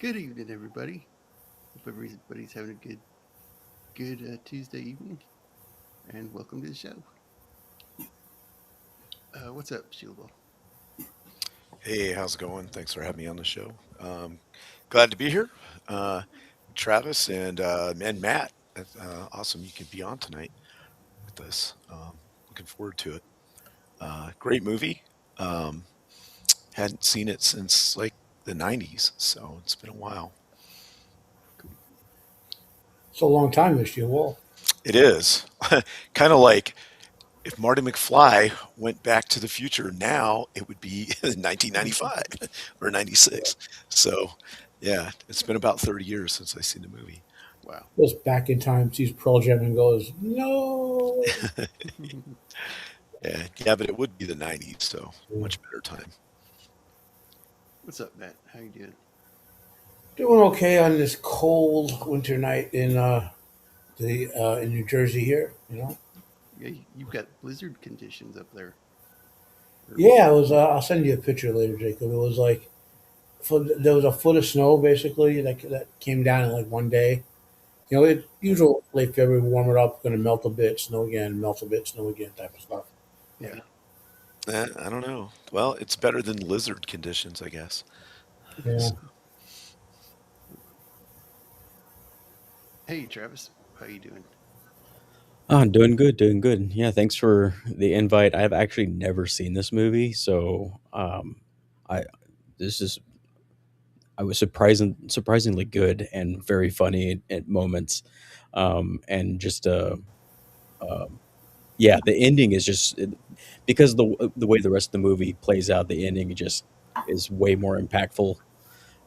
Good evening, everybody. Hope everybody's having a good Tuesday evening, and welcome to the show. What's up, Shieldwall? Hey, how's it going? Thanks for having me on the show. Glad to be here. Uh, Travis and Matt. Awesome you could be on tonight with us. Looking forward to it. Great movie. Um, hadn't seen it since like the 90s, so it's been a while. Cool. It's a long time this year. Well, It is kind of like if Marty McFly went back to the future now, it would be 1995 or 96. So, yeah, it's been about 30 years since I seen the movie. Wow. goes back in time, sees Pearl Jam, and goes, "No." Yeah, but it would be the 90s, so much better time. What's up, Matt? How you doing? Doing okay on this cold winter night in New Jersey here. Yeah, you've got blizzard conditions up there. Or, Yeah, it was. I'll send you a picture later, Jacob. It was like there was a foot of snow basically that came down in like one day. Usual late February, warm it up, going to melt a bit, snow again, melt a bit, snow again, type of stuff. yeah. I don't know. Well, it's better than lizard conditions, I guess. Yeah. So, Hey, Travis. How you doing? Oh, doing good, doing good. Yeah, thanks for the invite. I've actually never seen this movie, so I this is I was surprisingly good and very funny at moments, and just yeah, the ending is because the way the rest of the movie plays out, the ending just is way more impactful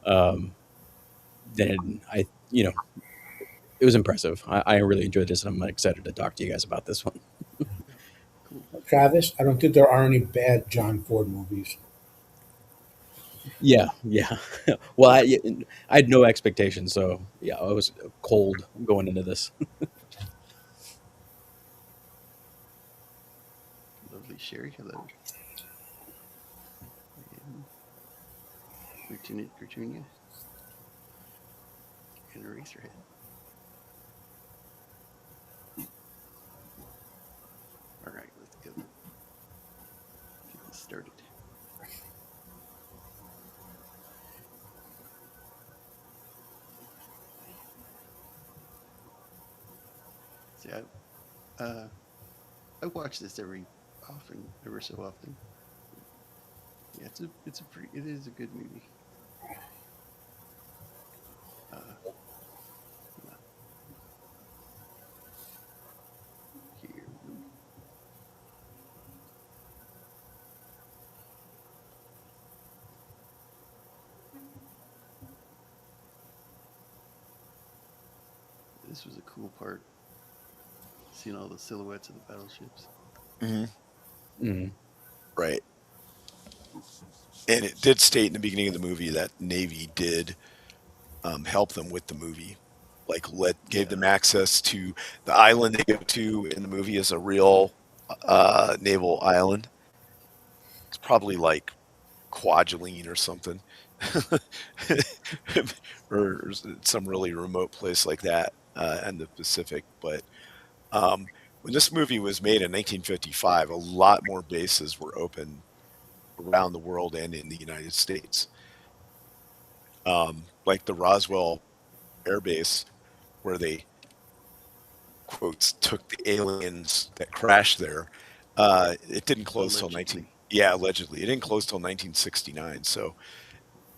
um, than it was impressive. I really enjoyed this, and I'm excited to talk to you guys about this one. Cool. Travis, I don't think there are any bad John Ford movies. Yeah, yeah. Well, I had no expectations, so yeah, I was cold going into this. Lovely Sherry. Hello. And Lieutenant Petunia and Eraserhead. All right, let's go. Get this started. See, I watch this ever so often. Yeah, it is a good movie. Uh, yeah, here we go. This was a cool part, seeing all the silhouettes of the battleships. mhm, Mm. right. And it did state in the beginning of the movie that Navy did help them with the movie. Like, gave Yeah, them access to the island they go to in the movie is a real naval island. It's probably like Kwajalein or something, or some really remote place like that in the Pacific. But um, when this movie was made in 1955, a lot more bases were open around the world and in the United States. Like the Roswell Air Base, where they quotes took the aliens that crashed there. It didn't close till 19. allegedly. Yeah, allegedly, it didn't close till 1969. So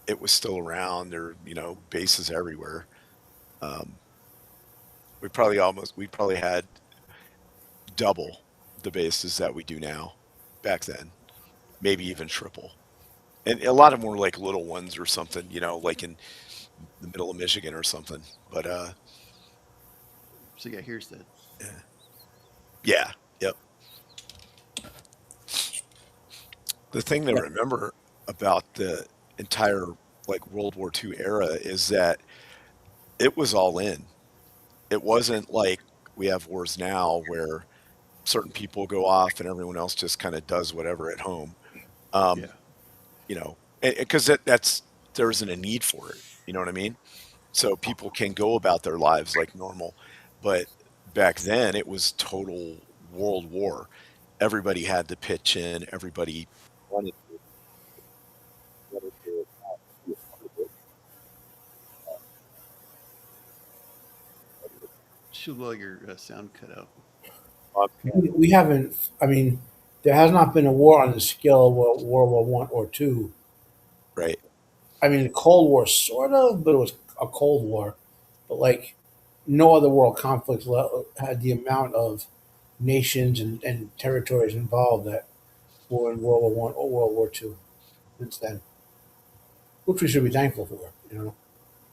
it was still around. There, bases everywhere. Um, we probably had double the bases that we do now back then, maybe even triple. And a lot of them were like little ones or something, like in the middle of Michigan or something. But So yeah, here's the yeah, yep. The thing to remember about the entire like World War II era is that it was all in. It wasn't like we have wars now where certain people go off and everyone else just kind of does whatever at home. Um, yeah. because that's there isn't a need for it. You know what I mean? So people can go about their lives like normal. But back then, it was total world war. Everybody had to pitch in. Everybody wanted wanted to be a part of it. Shieldwall, your sound cut out. We haven't. I mean, there has not been a war on the scale of World War One or two. Right. I mean, the Cold War sort of, but it was a Cold War. But like, no other world conflicts had the amount of nations and territories involved that were in World War One or World War Two since then, which we should be thankful for. You know,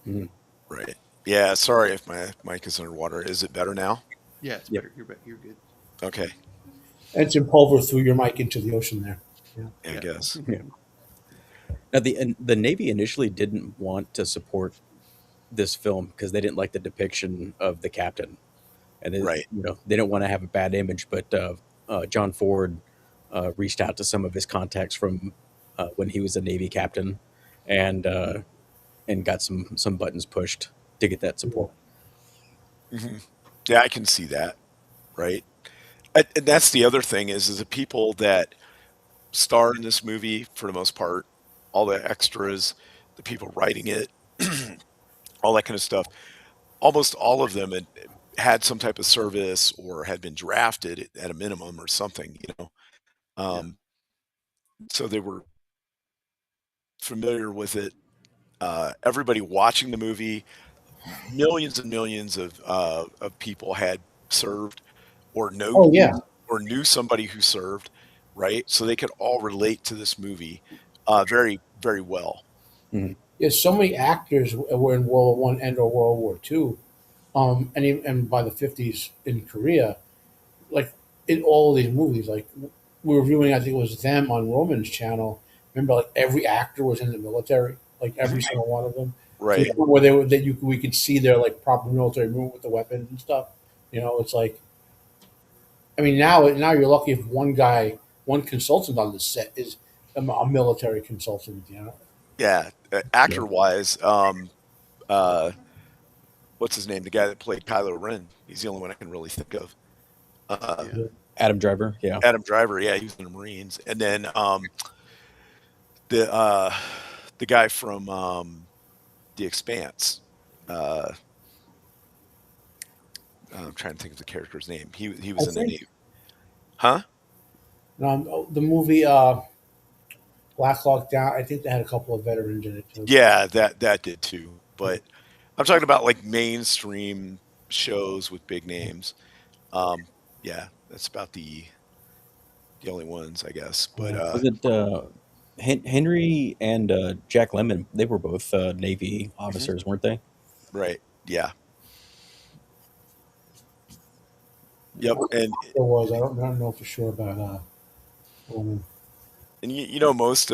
Mhm. Right. Yeah. Sorry if my mic is underwater. Is it better now? Yeah, it's Yep. better. You're You're good. Okay. and it's impulver through your mic into the ocean there. Yeah. I Yeah. guess. Yeah. Now the Navy initially didn't want to support this film because they didn't like the depiction of the captain, and Right. they don't want to have a bad image. But John Ford reached out to some of his contacts from when he was a Navy captain, and uh, and got some buttons pushed to get that Yeah. support. Hmm. Yeah, I can see that. Right. And that's the other thing is the people that star in this movie for the most part, all the extras, the people writing it, all that kind of stuff. Almost all of them had some type of service or had been drafted at a minimum or something. Yeah. Um, so they were familiar with it. Everybody watching the movie, millions and millions of people had served or know Oh yeah. or knew somebody who served, right? So they could all relate to this movie very, very well. Mhm. There's so many actors were in World War One and or World War Two, and by the '50s in Korea, like in all of these movies, like we were viewing, I think it was them on Roman's channel. Remember, like every actor was in the military, like every Mhm. single one of them. To the Right. point where they were that you we could see their like proper military movement with the weapons and stuff. You know, it's like I mean now you're lucky if one guy, one consultant on the set is a military consultant. You know, Yeah. Yeah. Actor wise, uh, what's his name? The guy that played Kylo Ren. He's the only one I can really think of. Uh, Yeah. Adam Driver, yeah. Adam Driver. Yeah, he was in the Marines. And then the uh, the guy from The Expanse. Uh, I'm trying to think of the character's name. He I was in the think Navy. Huh? the movie Black Hawk Down. I think they had a couple of veterans in it too. Yeah, that did too. But I'm talking about like mainstream shows with big names. Um, yeah, that's about the only ones, I guess. But Yeah. Was it Henry and Jack Lemmon? They were both Navy mhm, officers, weren't they? right, yeah, I yep. don't know if there was. I don't know for sure about Roman. And most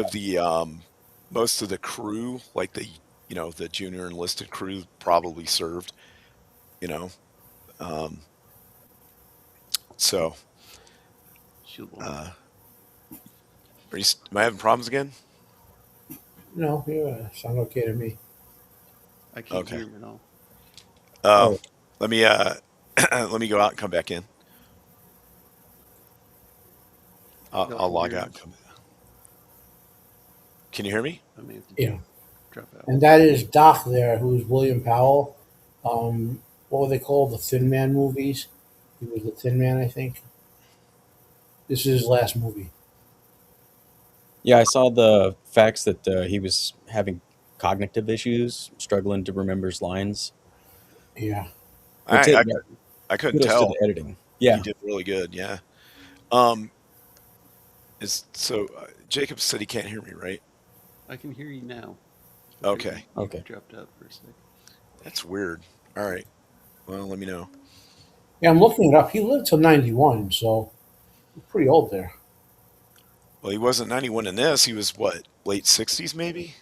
of the crew, like the junior enlisted crew, probably served. You know, um, so Shieldwall. uh, am I having problems again? No, yeah, sound okay to me. I can't Okay. hear him at all. Um, Oh, let me let me go out and come back in. Y'all I'll can log hear out him. and come. Can you hear me? I may have to Yeah, drop out. and that is Doc there, who's William Powell. What were they called? The Thin Man movies. He was the Thin Man, I think. This is his last movie. yeah. I saw the facts that he was having cognitive issues, struggling to remember his lines. Yeah, Which I yeah, I couldn't kudos to the tell. editing. He Yeah, did really good. Yeah. Um, Jacob said he can't hear me, right? I can hear you now, but Okay, you okay. dropped out for a sec. that's weird. All right. Well, let me know. yeah. I'm looking it up. He lived till '91, so he's pretty old there. Well, he wasn't 91 in this. He was what, late 60s maybe?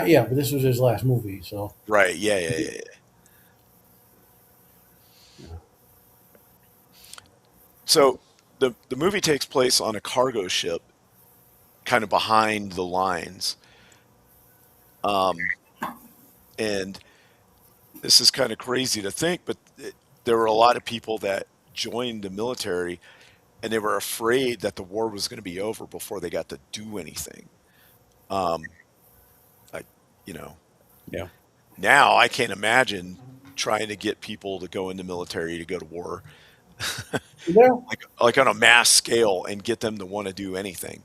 Yeah, but this was his last movie, so Right. Yeah, yeah, yeah, yeah. yeah. So the movie takes place on a cargo ship, kind of behind the lines, um, And this is kind of crazy to think, but there were a lot of people that joined the military and they were afraid that the war was going to be over before they got to do anything. Um, I, you know, Yeah. now I can't imagine trying to get people to go in the military to go to war, Yeah, like on a mass scale, and get them to want to do anything.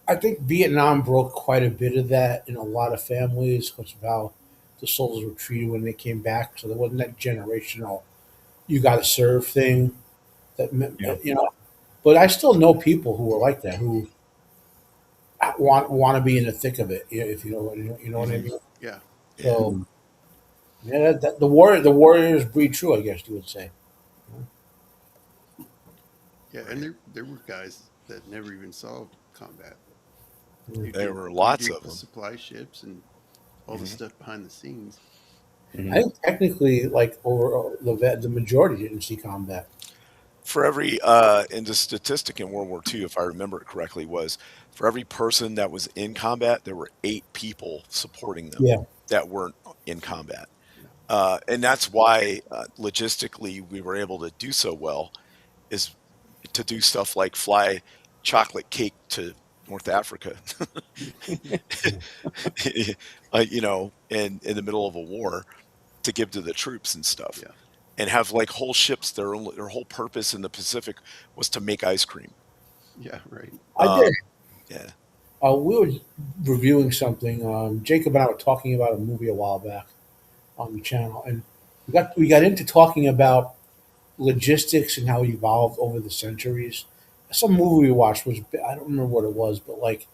I think Vietnam broke quite a bit of that in a lot of families because of how the soldiers were treated when they came back. So there wasn't that generational "you got to serve" thing that Yeah. But I still know people who are like that who want to be in the thick of it. If you know what I Hmm. mean. Yeah, Yeah, So Mhm. yeah, the warriors breed true. I guess you would say. yeah, and right. there were guys that never even saw combat. Mm. There were You lots did of the them. supply ships and all the Hmm. stuff behind the scenes. I Mhm. think technically, like over the majority didn't see combat. For every and the statistic in World War II, if I remember it correctly, was for every person that was in combat, there were 8 people supporting them Yeah, that weren't in combat. Yeah, And that's why logistically we were able to do so well, is to do stuff like fly chocolate cake to North Africa, in the middle of a war, to give to the troops and stuff, yeah, and have like whole ships. Their whole purpose in the Pacific was to make ice cream. yeah. Right. I did. Um, yeah. We were reviewing something. Jacob and I were talking about a movie a while back on the channel, and we got into talking about logistics and how it evolved over the centuries. Some movie we watched was I don't remember what it was, but like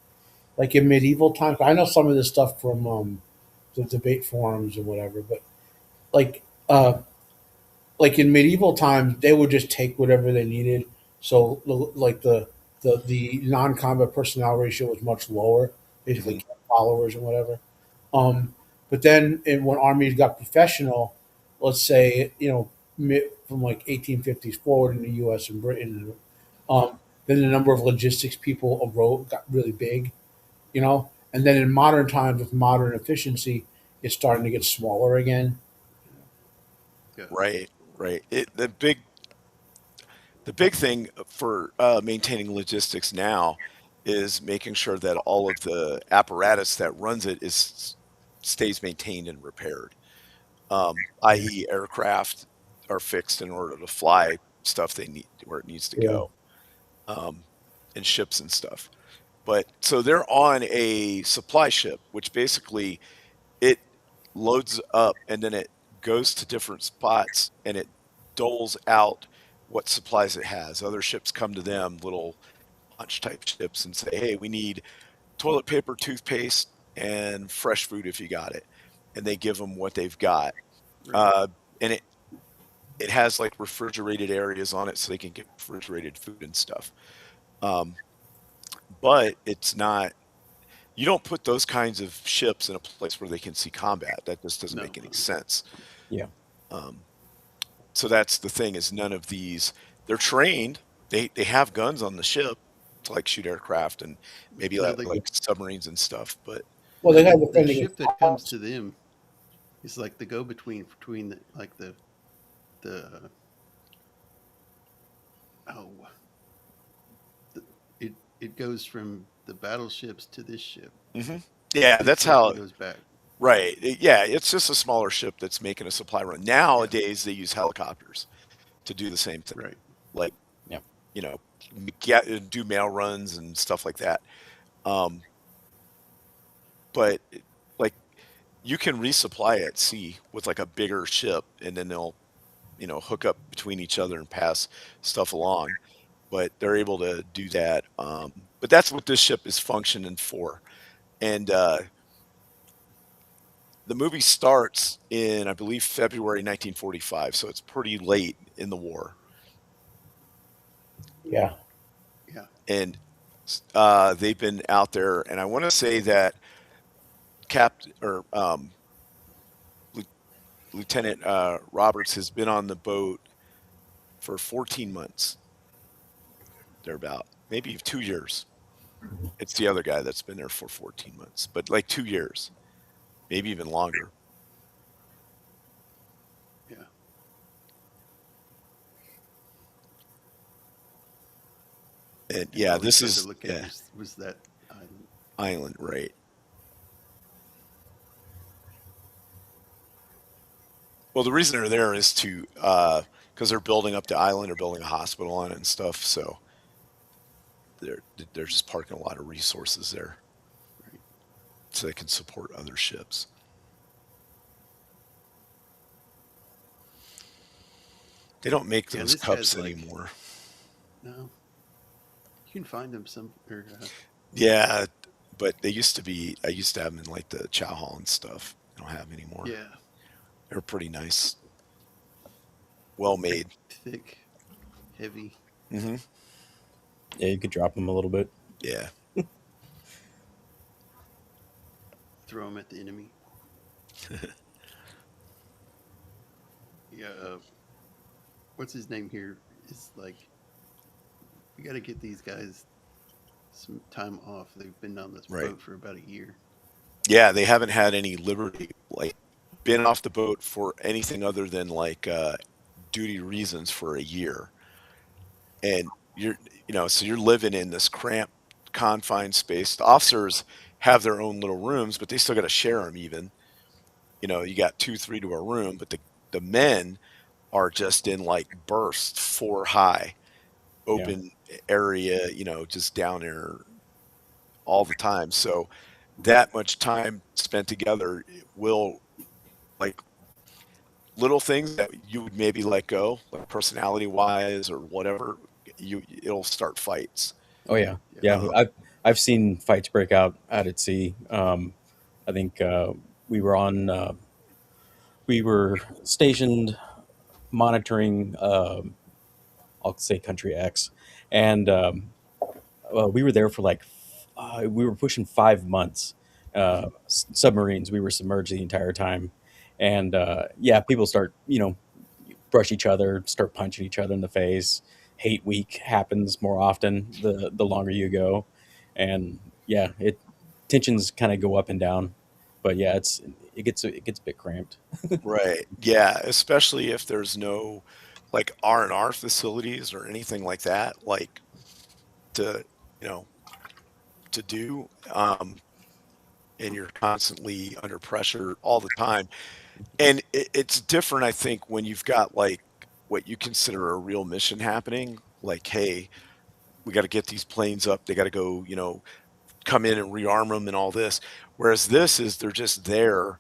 in medieval times. I know some of this stuff from the debate forums and whatever, but like uh, like in medieval times, they would just take whatever they needed. So like the non combat personnel ratio was much lower, basically Hmm. camp followers and whatever. But then when armies got professional, let's say from like 1850s forward in the U.S. and Britain, then the number of logistics people got really big, and then in modern times with modern efficiency, it's starting to get smaller again. Yeah. Right. Right. The big thing for maintaining logistics now is making sure that all of the apparatus that runs it is stays maintained and repaired. Yeah, I.e., aircraft are fixed in order to fly stuff they need where it needs to yeah, go, um, and ships and stuff. But so they're on a supply ship, which basically it loads up and then it goes to different spots and it doles out what supplies it has. Other ships come to them, little launch type ships, and say, "Hey, we need toilet paper, toothpaste, and fresh food if you got it." And they give them what they've got. Right. Uh, and it has like refrigerated areas on it so they can get refrigerated food and stuff. Um, but it's not, you don't put those kinds of ships in a place where they can see combat. That just doesn't No. make any sense. Yeah. Um, so that's the thing, is none of these, they're trained. They have guns on the ship to like shoot aircraft and maybe Well, they like submarines and stuff. But well, they got to the defend against ship that comes bombs. to them is like the go between the oh the, it goes from the battleships to this ship. hmm, yeah, Fixes that's it how. and goes back. Right. Yeah, it's just a smaller ship that's making a supply run. Yeah. Nowadays, they use helicopters to do the same thing. Right. Like, Yeah. you know, do mail runs and stuff like that. Um, but like you can resupply at sea with like a bigger ship, and then they'll, hook up between each other and pass stuff along. But they're able to do that. But that's what this ship is functioning for. And the movie starts in, I believe, February 1945, so it's pretty late in the war. Yeah, Yeah. And they've been out there, and I want to say that Captain or Lieutenant Roberts has been on the boat for 14 months. They're about maybe 2 years. It's the other guy that's been there for 14 months, but like 2 years. maybe even longer. Yeah. And And yeah, all this you had to is look at was that island. island, right? Well, the reason they're there is to because they're building up the island or building a hospital on it and stuff. So they're they're just parking a lot of resources there Right. so they can support other ships. They don't make Yeah, those this has cups like anymore. no. You can find them some or Yeah, but they used to be. I used to have them in like the chow hall and stuff. I don't have them anymore. yeah, They're pretty nice, well made. thick, heavy. Hmm. Yeah, you could drop them a little bit. Yeah, Throw them at the enemy. Yeah. What's his name here? It's like we got to get these guys some time off. They've been on this right. boat for about a year. Yeah, they haven't had any liberty, like been off the boat for anything other than like duty reasons for a year. And so you're living in this cramped, confined space. The officers have their own little rooms, but they still got to share them. Even you got two, three to a room, but the men are just in like bursts, four high, Yeah. open area, just down there all the time. So that much time spent together will like little things that you would maybe let go, like personality wise or whatever, it'll start fights. Oh yeah, Yeah. yeah. Um, I've seen fights break out at sea. I think we were on we were stationed monitoring. I'll say country X, and we were there for like we were pushing 5 months. Submarines. We were submerged the entire time, and yeah, people start brush each other, start punching each other in the face. Hate week happens more often the longer you go, and yeah, tensions kind of go up and down. But yeah, it gets a bit cramped. right. Yeah, especially if there's no like R&R facilities or anything like that, like to, you know, to do. And you're constantly under pressure all the time. And it's different, I think, when you've got like what you consider a real mission happening. Like, hey, we got to get these planes up. They got to go, come in and rearm them and all this. Whereas this is they're just there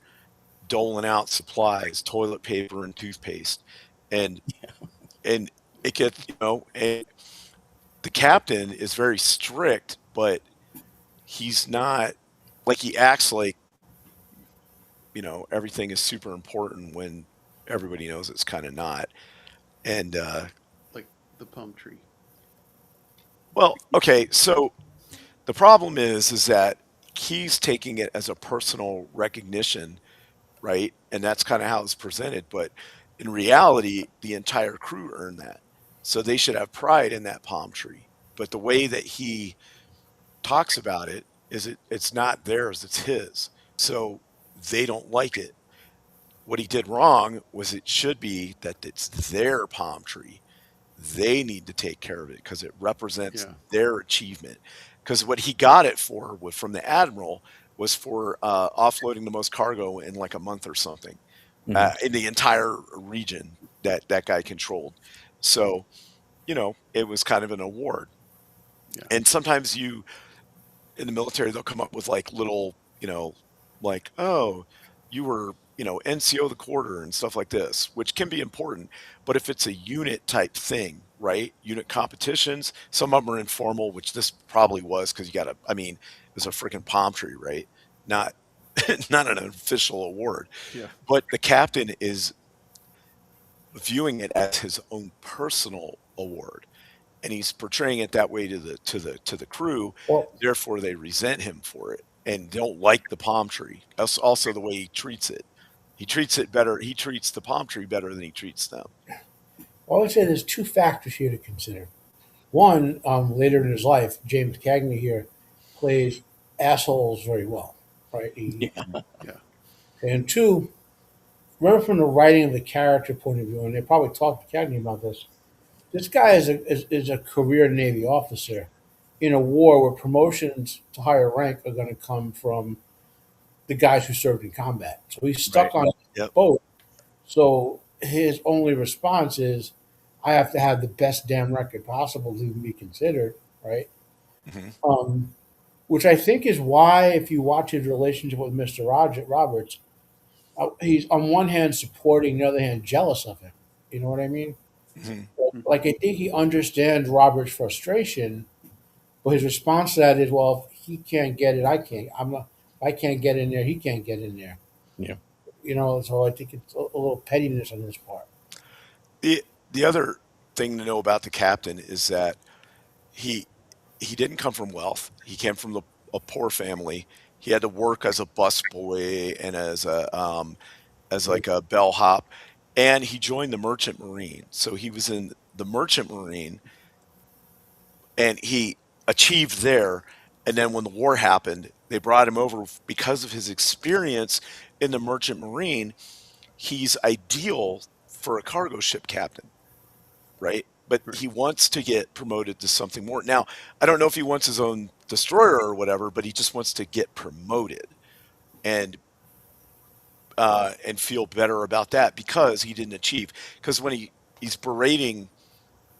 doling out supplies, toilet paper and toothpaste. And and it gets, and the captain is very strict, but he's not like he acts like, everything is super important when everybody knows it's kind of not. And Like the palm tree. well, okay, so the problem is that he's taking it as a personal recognition, right? And that's kind of how it's presented. But in reality, the entire crew earned that. So they should have pride in that palm tree. But the way that he talks about it is it's not theirs, it's his. So they don't like it. What he did wrong was it should be that it's their palm tree. They need to take care of it because it represents Yeah. their achievement. Because what he got it for from the admiral was for offloading the most cargo in like a month or something Hmm. in the entire region that guy controlled. So it was kind of an award. Yeah. And sometimes in the military they'll come up with like little like, oh, you were NCO of the quarter and stuff like this, which can be important. But if it's a unit type thing, right, unit competitions, some of them are informal, which this probably was, because it was a freaking palm tree, right? Not not an official award. Yeah. But the captain is viewing it as his own personal award, and he's portraying it that way to the crew. Well, Therefore they resent him for it and don't like the palm tree. That's also the way he treats it. He treats it better. He treats the palm tree better than he treats them. I would say there's two factors here to consider. One, later in his life, James Cagney here plays assholes very well, right? Yeah. Yeah. And two, remember from the writing of the character point of view, and they probably talked to Cagney about this. This guy is a career Navy officer in a war where promotions to higher rank are going to come from the guys who served in combat. So he's Right. stuck on a Yep. boat. So his only response is, I have to have the best damn record possible to even be considered, right? Hmm. Um, which I think is why, if you watch his relationship with Mister Roberts, he's on one hand supporting, the other hand jealous of him. You know what I mean? Hmm. Mhm. Like I think he understands Robert's frustration, but his response to that is, well, if he can't get it, I can't. I'm not. If I can't get in there, he can't get in there. Yeah. So I think it's a little pettiness on his part. The other thing to know about the captain is that he he didn't come from wealth. He came from a poor family. He had to work as a busboy and as like a bellhop, and he joined the Merchant Marine. So he was in the Merchant Marine, and he achieved there. And then when the war happened, they brought him over because of his experience in the Merchant Marine. He's ideal for a cargo ship captain, right? But Right. he wants to get promoted to something more. Now, I don't know if he wants his own destroyer or whatever, but he just wants to get promoted and and feel better about that because he didn't achieve. Because when he's berating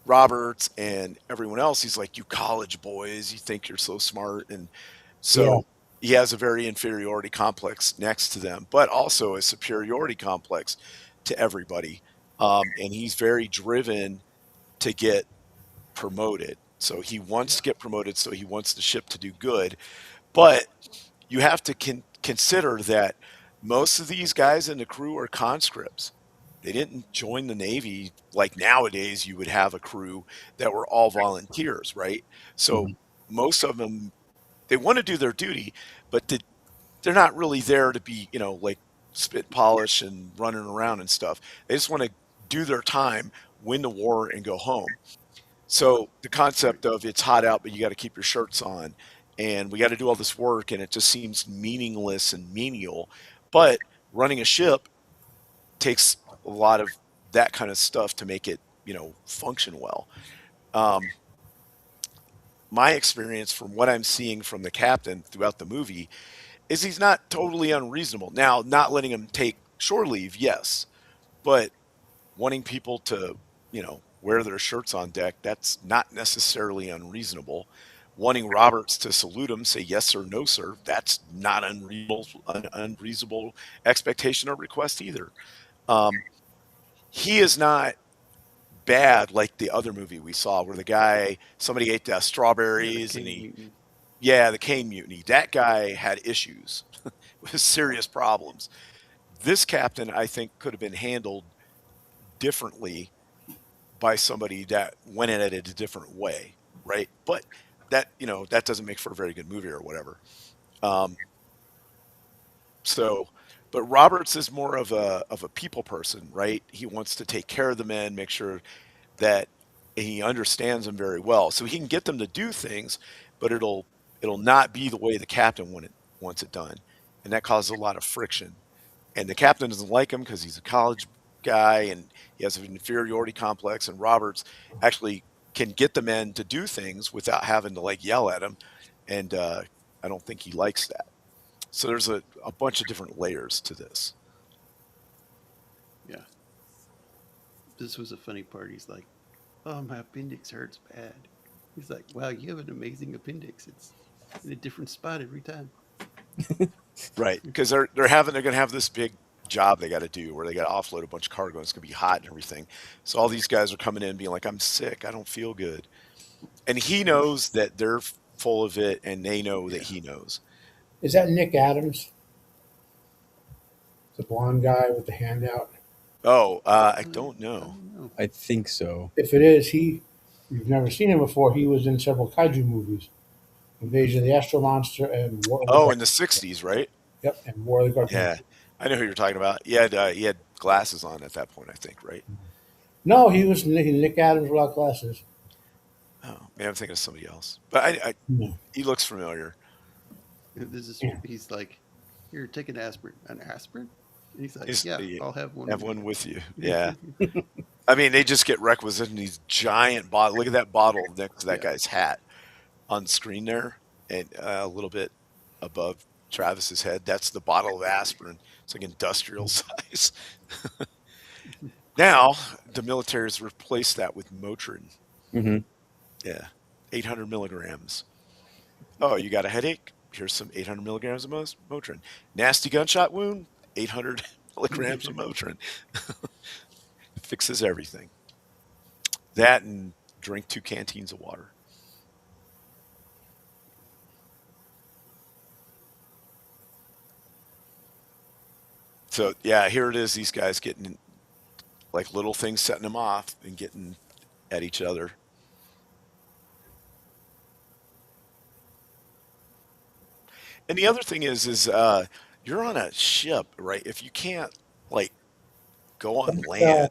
Roberts and everyone else, he's like, "You college boys, you think you're so smart," and Yeah, so he has a very inferiority complex next to them, but also a superiority complex to everybody. And he's very driven to get promoted. So he wants Yeah. to get promoted. So he wants the ship to do good. But you have to consider that most of these guys in the crew are conscripts. They didn't join the Navy like nowadays. You would have a crew that were all volunteers, right? So Mhm. most of them, they want to do their duty, but they're not really there to be, like spit polish and running around and stuff. They just want to do their time, win the war, and go home. So the Right. concept of it's hot out, but you got to keep your shirts on, and we got to do all this work, and it just seems meaningless and menial. But running a ship takes a lot of that kind of stuff to make it, function well. Um, my experience from what I'm seeing from the captain throughout the movie is he's not totally unreasonable. Now, not letting him take shore leave, yes, but wanting people to, wear their shirts on deck, that's not necessarily unreasonable. Wanting Roberts to salute him, say yes sir, no sir, that's not unreasonable expectation or request either. Um, he is not bad like the other movie we saw where somebody ate the Yeah. The strawberries and Cane Mutiny. yeah, the cane mutiny. That guy had issues with serious problems. This captain, I think, could have been handled differently by somebody that went at it a different way, right? But that doesn't make for a very good movie or whatever. Um, so, but Roberts is more of a people person, right? He wants to take care of the men, make sure that he understands them very well, so he can get them to do things, but it'll not be the way the captain wants it done, and that causes a lot of friction. And the captain doesn't like him because he's a college guy and he has an inferiority complex. And Roberts actually can get the men to do things without having to like yell at him, and I don't think he likes that. So there's a bunch of different layers to this. Yeah. This was a funny part. He's like, "Oh, my appendix hurts bad." He's like, "Wow, you have an amazing appendix. It's in a different spot every time." Right, because they're gonna have this big job they got to do where they got to offload a bunch of cargo and it's gonna be hot and everything. So all these guys are coming in being like, "I'm sick, I don't feel good," and he knows that they're full of it, and they know that Yeah. he knows. is that Nick Adams, the blonde guy with the handout? Oh, I don't I know. don't know. I think so. If it is, you've never seen him before. He was in several kaiju movies, Invasion of the Astro Monster and War of the Oh, in Gargantuar. the '60s, right? Yep, and War of the Yeah, Gargantuar. I know who you're talking about. He had glasses on at that point, I think, right? No, he was Nick Adams without glasses. Oh, maybe I'm thinking of somebody else, but No. he looks familiar. This is. Yeah. He's like. Here, take an aspirin. An aspirin? And he's like, Is yeah, I'll have one have with one with you. you. Yeah. I mean, they just get requisitioned these giant bottle. Look at that bottle next to that Yeah. guy's hat on screen there, and a little bit above Travis's head. That's the bottle of aspirin. It's like industrial size. Now the military has replaced that with Motrin. Hmm. Yeah, 800 milligrams. Oh, you got a headache? Here's some 800 milligrams of Motrin. Nasty gunshot wound? 800 milligrams of Motrin. Fixes everything. That and drink 2 canteens of water. So yeah, here it is. These guys getting like little things setting them off and getting at each other. And the other thing is you're on a ship, right? If you can't like go on land,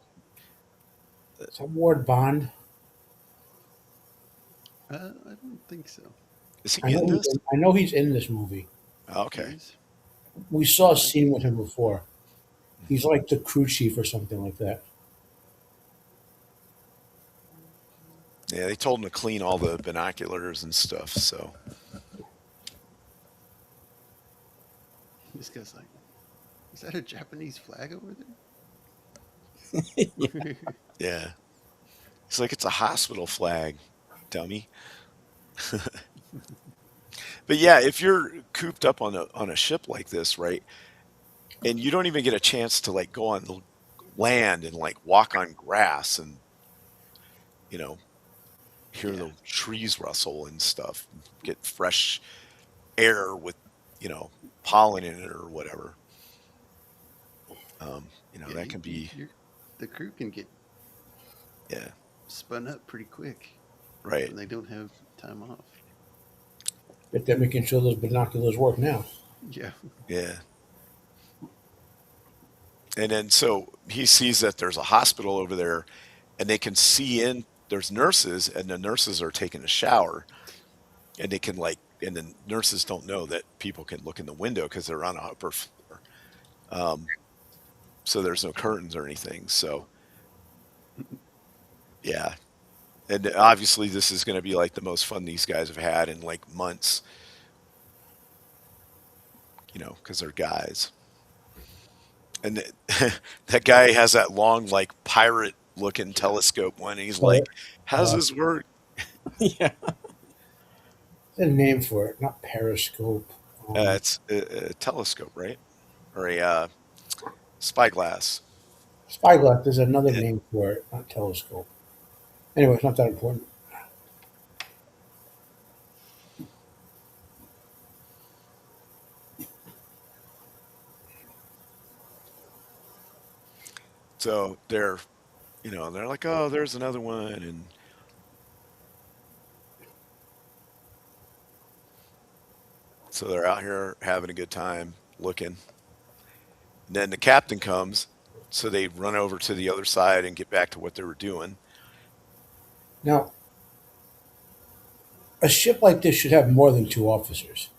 Some Ward Bond. I don't think so. is he I know in this? I know he's in this movie. He Okay. is. We saw a Like, scene with him before. He's like the crew chief or something like that. Yeah, they told him to clean all the binoculars and stuff. So this guy's like, is that a Japanese flag over Yeah. there? yeah, it's like it's a hospital flag, dummy. But yeah, if you're cooped up on a ship like this, right, and you don't even get a chance to like go on the land and like walk on grass and you know hear Yeah. the trees rustle and stuff, get fresh air with you know pollen in it or whatever. Yeah, That can be the crew can get yeah, spun up pretty quick right, when they don't have time off. But they're making sure those binoculars work now. Yeah. yeah. And then so he sees that there's a hospital over there, and they can see in. There's nurses, and the nurses are taking a shower, and they can like, and the nurses don't know that people can look in the window because they're on a upper floor. Um, so there's no curtains or anything. So yeah, and obviously this is going to be like the most fun these guys have had in like months, because they're guys. And that guy has that long like pirate looking Yeah. telescope one. And he's like, So "How's this work?" Yeah. there's a name for it, not periscope. It's a telescope, right? Or a spyglass. Spyglass. There's another Yeah. name for it, not telescope. Anyway, it's not that important. So they're like, "Oh, there's another one," and so they're out here having a good time looking. And then the captain comes, so they run over to the other side and get back to what they were doing. Now, a ship like this should have more than two officers.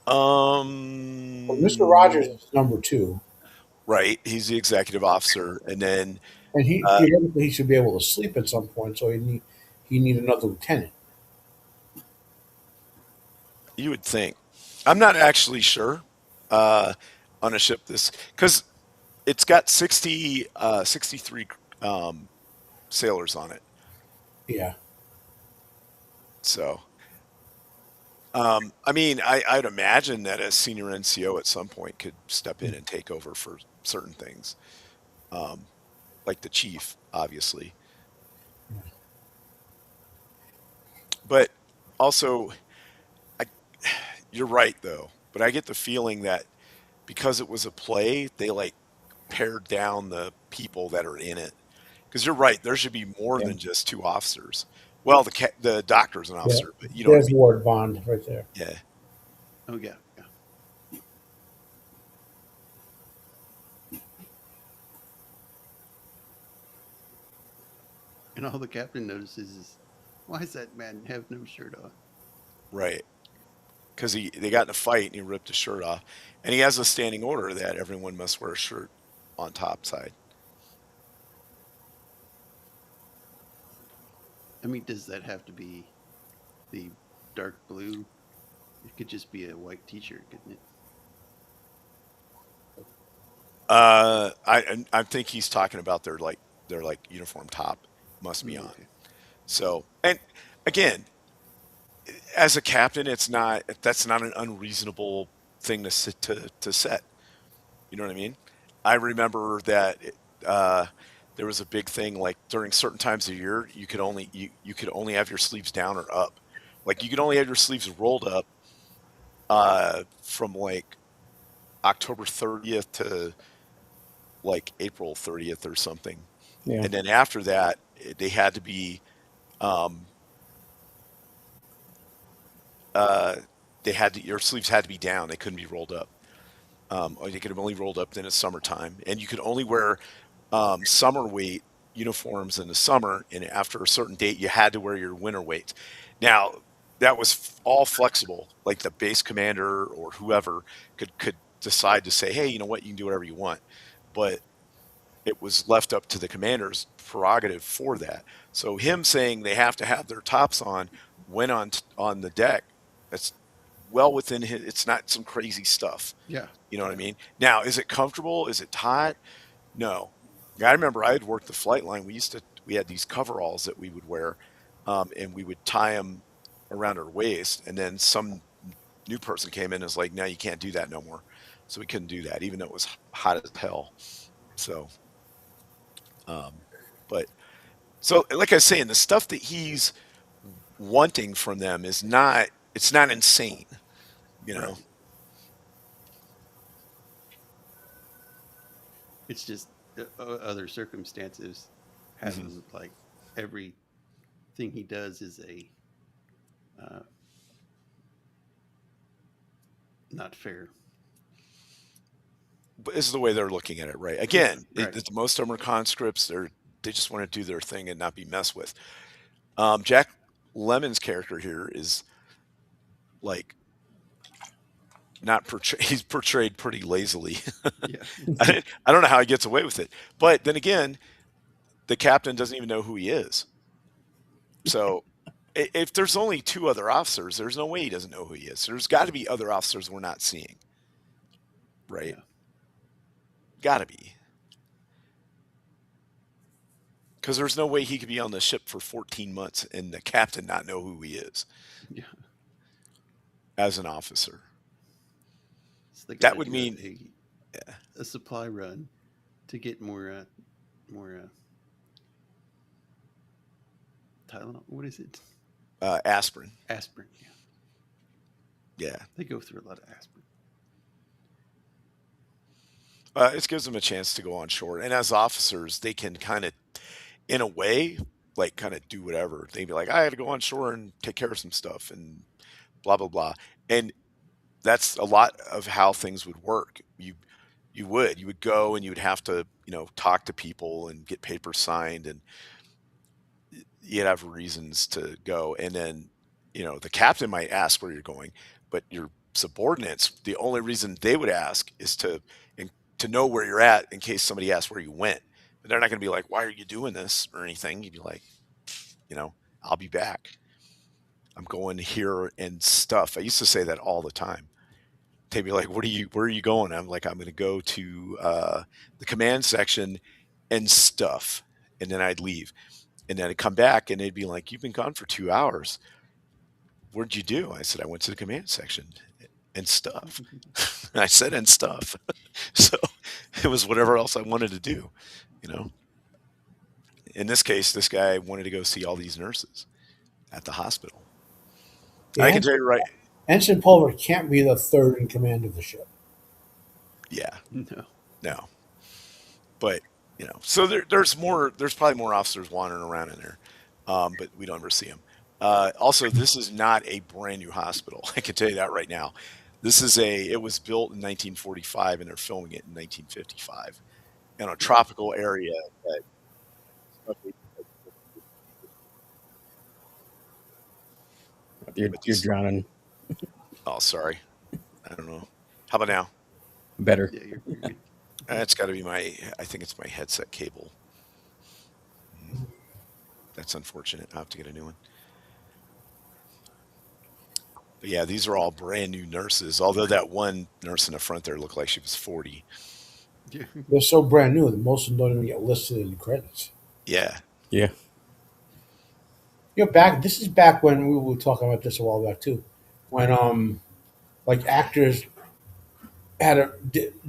Well, Mr. Rogers Um, is number two, right, he's the executive officer, and then and he uh, theoretically he should be able to sleep at some point. So he need another lieutenant. you would think. I'm not actually sure uh, on a ship this because it's got 63 sailors on it. Yeah. So, I mean, I'd imagine that a senior NCO at some point could step in and take over for certain things, um, like the chief, obviously. But also, I, you're right though. But I get the feeling that because it was a play, they like pared down the people that are in it. Because you're right, there should be more Yeah. than just two officers. Well, the doctor's an Yeah. officer, but you know what I There's mean. Ward Bond right there. Yeah. Oh yeah. Yeah. And all the captain notices is, why does that man have no shirt on? Right. because they got in a fight and he ripped his shirt off, and he has a standing order that everyone must wear a shirt on top side. I mean, does that have to be the dark blue? It could just be a white T-shirt, couldn't it? I think he's talking about their like uniform top must be on. Okay. So, and again, as a captain, that's not an unreasonable thing to set. You know what I mean? I remember that uh, there was a big thing like during certain times of year, you could only have your sleeves down or up. Like you could only have your sleeves rolled up from like October 30th to like April 30th or something. Yeah. And then after that, they had to be um, uh, your sleeves had to be down. They couldn't be rolled up. Or they could have only rolled up in the summertime, and you could only wear summer weight uniforms in the summer. And after a certain date, you had to wear your winter weights. Now that was all flexible. Like the base commander or whoever could decide to say, hey, you know what, you can do whatever you want. But it was left up to the commander's prerogative for that. So him saying they have to have their tops on when on the deck, that's well within his. It's not some crazy stuff. Yeah. You know what I Yeah. mean? Now, is it comfortable? Is it hot? No. I remember I had worked the flight line. We had these coveralls that we would wear, and we would tie them around our waist. And then some new person came in and was like, "No, you can't do that no more." So we couldn't do that, even though it was hot as hell. So, um, but so like I was saying, the stuff that he's wanting from them is not. It's not insane, you know. Right. It's just other circumstances have hmm him like everything he does is a uh, not fair. But this is the way they're looking at it, right? Yeah. Again, Right. most of them are conscripts. They just want to do their thing and not be messed with. Jack Lemon's character here is like not portrayed. He's portrayed pretty lazily. Yeah. I don't know how he gets away with it. But then again, the captain doesn't even know who he is. So if there's only two other officers, there's no way he doesn't know who he is. There's got to be other officers we're not seeing, right? Yeah. Got to be. Because there's no way he could be on the ship for 14 months and the captain not know who he is Yeah. as an officer. So they got That to would do mean a supply run to get more Tylenol. What is it? aspirin. Aspirin. Yeah. Yeah. They go through a lot of aspirin. It gives them a chance to go on shore. And as officers, they can kind of, in a way, like kind of do whatever. They'd be like, I got to go on shore and take care of some stuff and blah, blah, blah. And that's a lot of how things would work. You would go and you would have to, talk to people and get papers signed, and you'd have reasons to go. And then, the captain might ask where you're going, but your subordinates, the only reason they would ask is to know where you're at in case somebody asks where you went. But they're not going to be like, why are you doing this or anything? You'd be like, I'll be back. I'm going here and stuff. I used to say that all the time. They'd be like, where are you going? I'm like, I'm going to go to the command section and stuff. And then I'd leave. And then I'd come back and they'd be like, you've been gone for 2 hours. What'd you do? I said, I went to the command section and stuff. And I said, and stuff. So it was whatever else I wanted to do, you know. In this case, this guy wanted to go see all these nurses at the hospital. Yeah, I can tell you right. Ensign Pulver can't be the third in command of the ship. Yeah, No. no. But, so there's more, there's probably more officers wandering around in there. But we don't ever see them. Also, this is not a brand new hospital. I can tell you that right now. It was built in 1945 and they're filming it in 1955 in a tropical area that You're drowning. Oh, sorry. I don't know. How about now? Better. Yeah, you're good. It's got to be my. I think it's my headset cable. Mm, That's unfortunate. I will have to get a new one. But yeah, these are all brand new nurses. Although that one nurse in the front there looked like she was 40. Yeah, They're so brand new that most of them don't even get listed in the credits. Yeah. Yeah. You know, back this is back when we were talking about this a while back too, when like actors they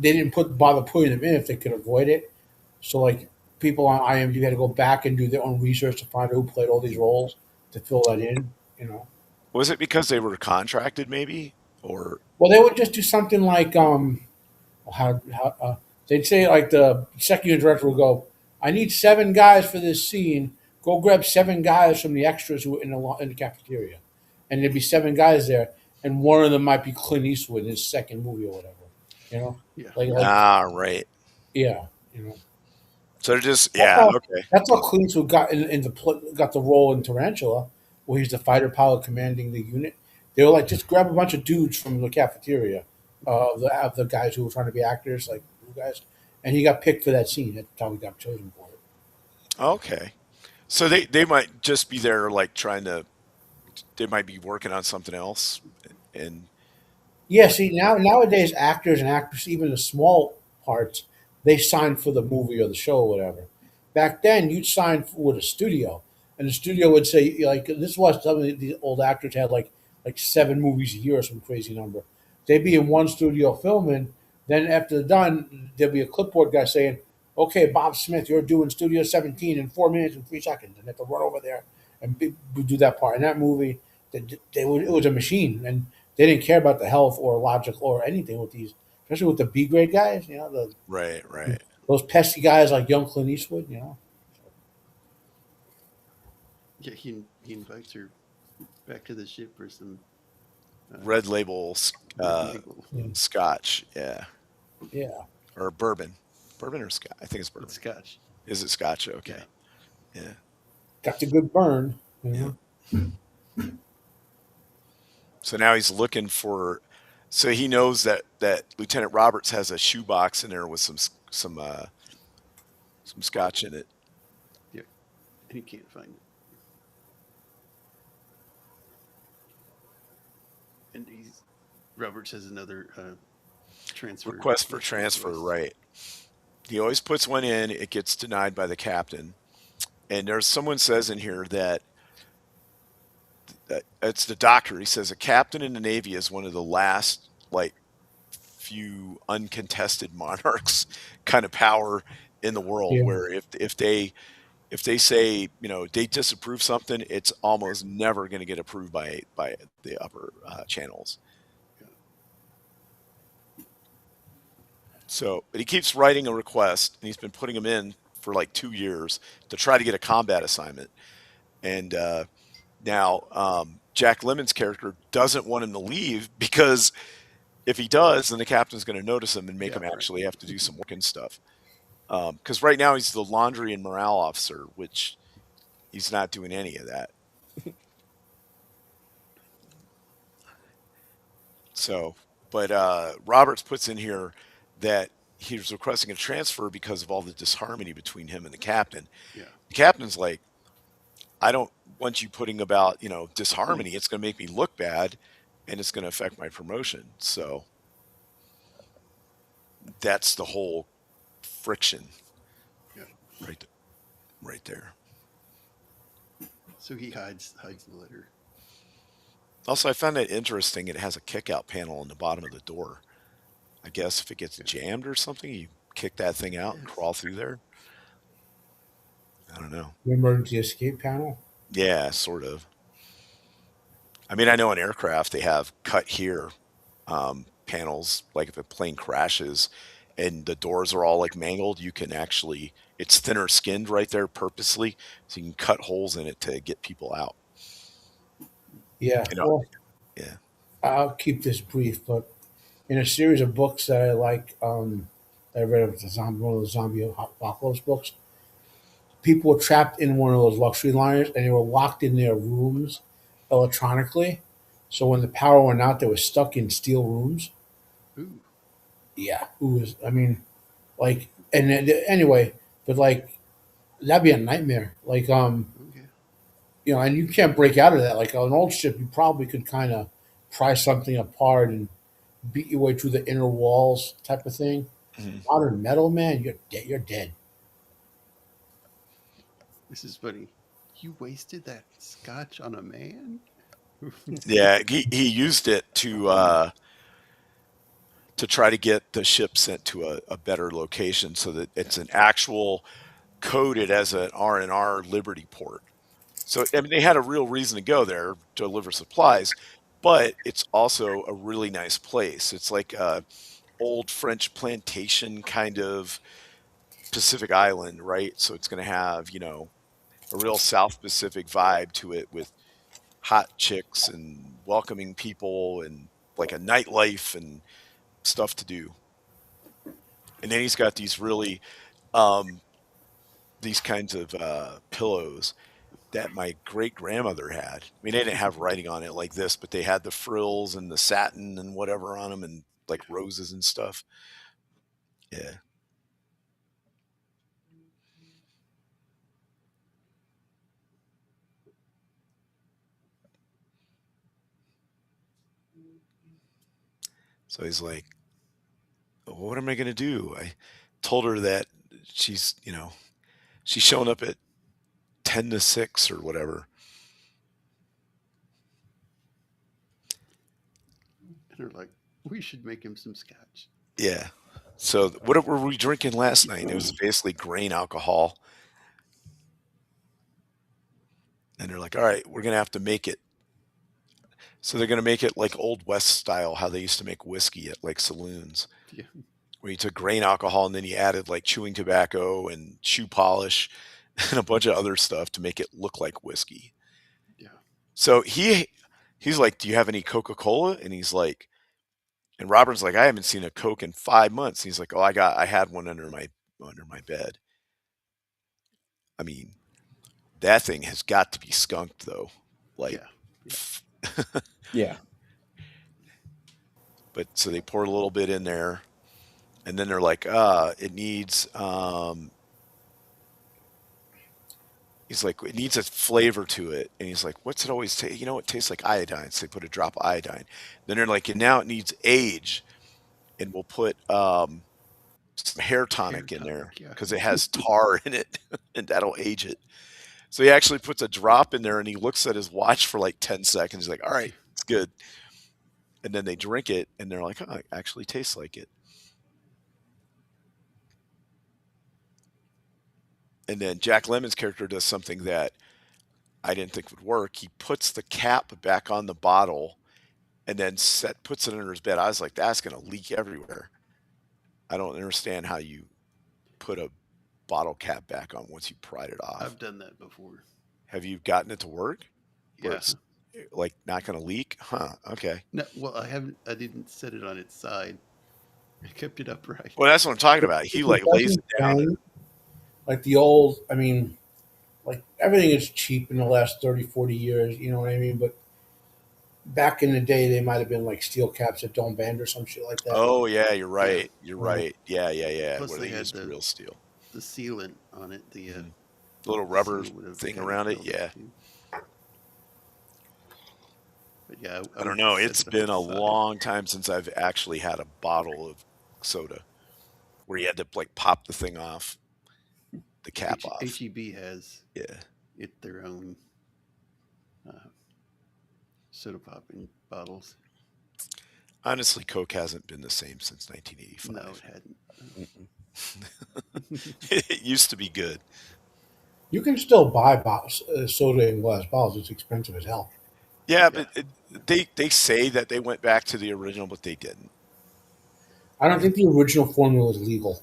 didn't bother putting them in if they could avoid it. So like people on IMDb had to go back and do their own research to find out who played all these roles to fill that in. You know, Was it because they were contracted, maybe, or well they would just do something like how they'd say like the second unit director would go, I need 7 guys for this scene. Go grab 7 guys from the extras who were in the cafeteria, and there'd be 7 guys there, and one of them might be Clint Eastwood in his second movie or whatever. You know, yeah, like right? yeah, you know. So they're just That's yeah, how okay, that's how Clint Eastwood got got the role in Tarantula, where he's the fighter pilot commanding the unit. They were like, just grab a bunch of dudes from the cafeteria, of the guys who were trying to be actors, like you guys, and he got picked for that scene. That's how he got chosen for it. okay. So they might just be there like trying to. They might be working on something else, and Yeah, see nowadays actors and actresses, even the small parts, they sign for the movie or the show or whatever. Back then, you'd sign with a studio, and the studio would say like this was some of the old actors had like 7 movies a year or some crazy number. They'd be in one studio filming. Then after they're done, there'd be a clipboard guy saying, "Okay, Bob Smith, you're doing Studio 17 in 4 minutes and 3 seconds," and they have to run over there and do that part in that movie. It was a machine, and they didn't care about the health or logic or anything with these, especially with the B grade guys. You know, right, right. those pesky guys like young Clint Eastwood. You know, yeah. He invites her back to the ship for some Red label red label. yeah, scotch, yeah, yeah. or bourbon or scotch. I think it's It's bourbon. Scotch. Is it scotch? Yeah, Okay, yeah, Got the good burn. You yeah. know, So now he's looking for. So he knows that Lieutenant Roberts has a shoebox in there with some scotch in it. yeah. And he can't find it. And he's Roberts has another transfer Request for transfer, request. right? He always puts one in. It gets denied by the captain. And there's someone says in here that it's the doctor. He says a captain in the Navy is one of the last like few uncontested monarchs kind of power in the world yeah, where if they say they disapprove something, it's almost never going to get approved by the upper channels. Yeah, So, but he keeps writing a request, and he's been putting them in for like 2 years to try to get a combat assignment. And now Jack Lemon's character doesn't want him to leave because if he does, then the captain's going to notice him and make yeah, him right. actually have to do some work and stuff. Because right now he's the laundry and morale officer, which he's not doing any of that. So, but Roberts puts in here that he's requesting a transfer because of all the disharmony between him and the captain. Yeah, The captain's like, I don't want you putting about disharmony. It's going to make me look bad, and it's going to affect my promotion. So that's the whole friction yeah. right, right there. So he hides the letter. Also, I found it interesting. It has a kick-out panel on the bottom of the door. I guess if it gets Yeah, jammed or something, you kick that thing out and yes. crawl through there. I don't know. the emergency escape panel. Yeah, sort of. I mean, I know in aircraft they have cut here panels. Like if a plane crashes and the doors are all like mangled, you can actually, it's thinner skinned right there purposely. So you can cut holes in it to get people out. Yeah, You know, well, yeah. I'll keep this brief, but in a series of books that I like, I read of one of the zombie apocalypse books. People were trapped in one of those luxury liners, and they were locked in their rooms electronically. So when the power went out, they were stuck in steel rooms. Ooh. Yeah, who was? I mean, like, and anyway, but like that'd be a nightmare. Like, Okay. and you can't break out of that. Like on an old ship, you probably could kind of pry something apart and beat your way through the inner walls, type of thing. Mhm. Modern metal, man, you're dead. You're dead. This is funny. You wasted that scotch on a man? Yeah, he used it to try to get the ship sent to a better location so that it's an Gotcha. actual coded as an R&R Liberty port. So I mean, they had a real reason to go there to deliver supplies, but it's also a really nice place. It's like a old French plantation kind of Pacific island, right? So it's going to have, a real South Pacific vibe to it with hot chicks and welcoming people and like a nightlife and stuff to do. And then he's got um, these kinds of pillows that my great grandmother had. I mean, they didn't have writing on it like this, but they had the frills and the satin and whatever on them and like roses and stuff. Yeah. So he's like, what am I going to do? I told her that she's, she's showing up at 10 to 6 or whatever. And they're like, we should make him some scotch. Yeah. So what were we drinking last night? It was basically grain alcohol. And they're like, all right, we're going to have to make it. So they're going to make it like Old West style, how they used to make whiskey at like saloons, Yeah. where you took grain alcohol and then you added like chewing tobacco and shoe polish and a bunch of other stuff to make it look like whiskey. Yeah. So he's like, do you have any Coca-Cola? And he's like, and Robert's like, I haven't seen a Coke in 5 months. And he's like, oh, I had one under my bed. I mean, that thing has got to be skunked though. Like, Yeah. Yeah. Yeah. but so they poured a little bit in there, and then they're like, it needs. He's like, it needs a flavor to it, and he's like, what's it always taste? It tastes like iodine. So they put a drop of iodine. Then they're like, and now it needs age, and we'll put some hair Hair tonic in there tonic. Yeah. because it has tar in it, and that'll age it. So he actually puts a drop in there, and he looks at his watch for like 10 seconds. He's like, all right, it's good. And then they drink it, and they're like, oh, it actually tastes like it. And then Jack Lemmon's character does something that I didn't think would work. He puts the cap back on the bottle and then puts it under his bed. I was like, that's going to leak everywhere. I don't understand how you put a bottle cap back on once you pried it off. I've done that before. Have you gotten it to work? Where Yeah. it's like not going to leak? Huh. Okay. No, well, I haven't. I didn't set it on its side. I kept it upright. Well, that's what I'm talking about. He If like it lays doesn't it down. bang, like the old, I mean, like everything is cheap in the last 30, 40 years, you know what I mean? But back in the day, they might have been like steel caps that don't bend or some shit like that. Oh yeah, you're Yeah. right. You're right. Yeah. Plus, Where they they had used real steel. the sealant on it. The Mhm. Little rubber seal would have thing had around it. held Yeah. too. But yeah, I don't would know. set It's it on been its a side. long time since I've actually had a bottle of soda where you had to like pop the thing off, the cap off. HEB has Yeah. their own soda pop in bottles. Honestly, Coke hasn't been the same since No, 1985. it hadn't. It used to be good. You can still buy soda in glass bottles. It's expensive as hell. Yeah, Yeah. but they say that they went back to the original, but they didn't. I don't think the original formula is legal.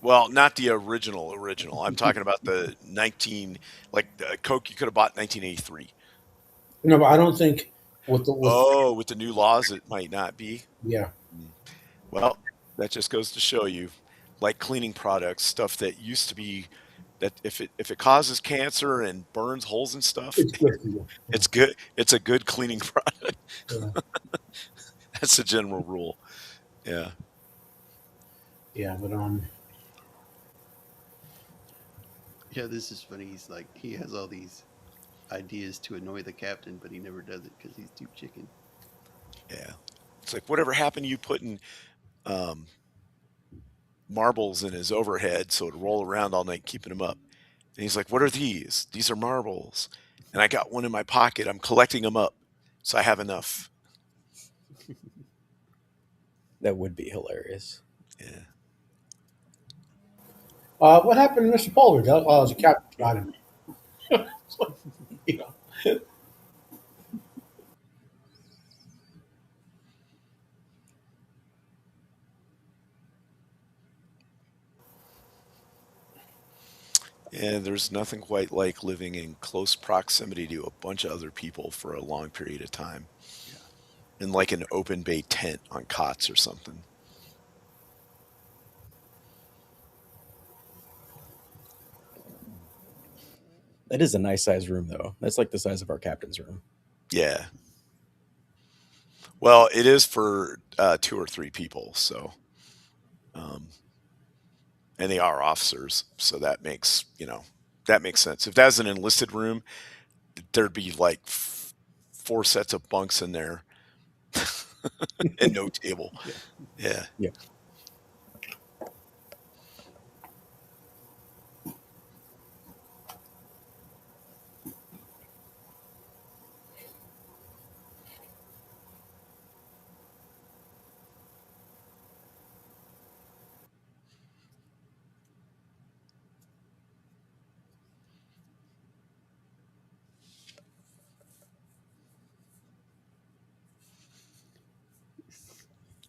Well, not the original. I'm talking about the Coke you could have bought in 1983. No, but I don't think with Oh, with the new laws, it might not be. yeah. Mm. Well, that just goes to show you, like cleaning products, stuff that used to be That if it causes cancer and burns holes and stuff, It's good for you. it's good. It's a good cleaning product. Yeah, That's the general rule. Yeah. yeah, but Yeah, this is funny. He's like, he has all these ideas to annoy the captain, but he never does it because he's too chicken. Yeah. It's like whatever happened to you putting um, marbles in his overhead so it'd roll around all night, keeping him up. And he's like, "What are these? These are marbles." And I got one in my pocket. I'm collecting them up, so I have enough. That would be hilarious. Yeah. what happened to Mr. Pulver? Oh, the captain got him. You know. And there's nothing quite like living in close proximity to a bunch of other people for a long period of time, Yeah. in like an open bay tent on cots or something. That is a nice size room, though. That's like the size of our captain's room. Yeah. Well, it is for two or three people, so um, and they are officers, so that makes sense. If that was an enlisted room, there'd be like four sets of bunks in there and no table. Yeah. Yeah. Yeah.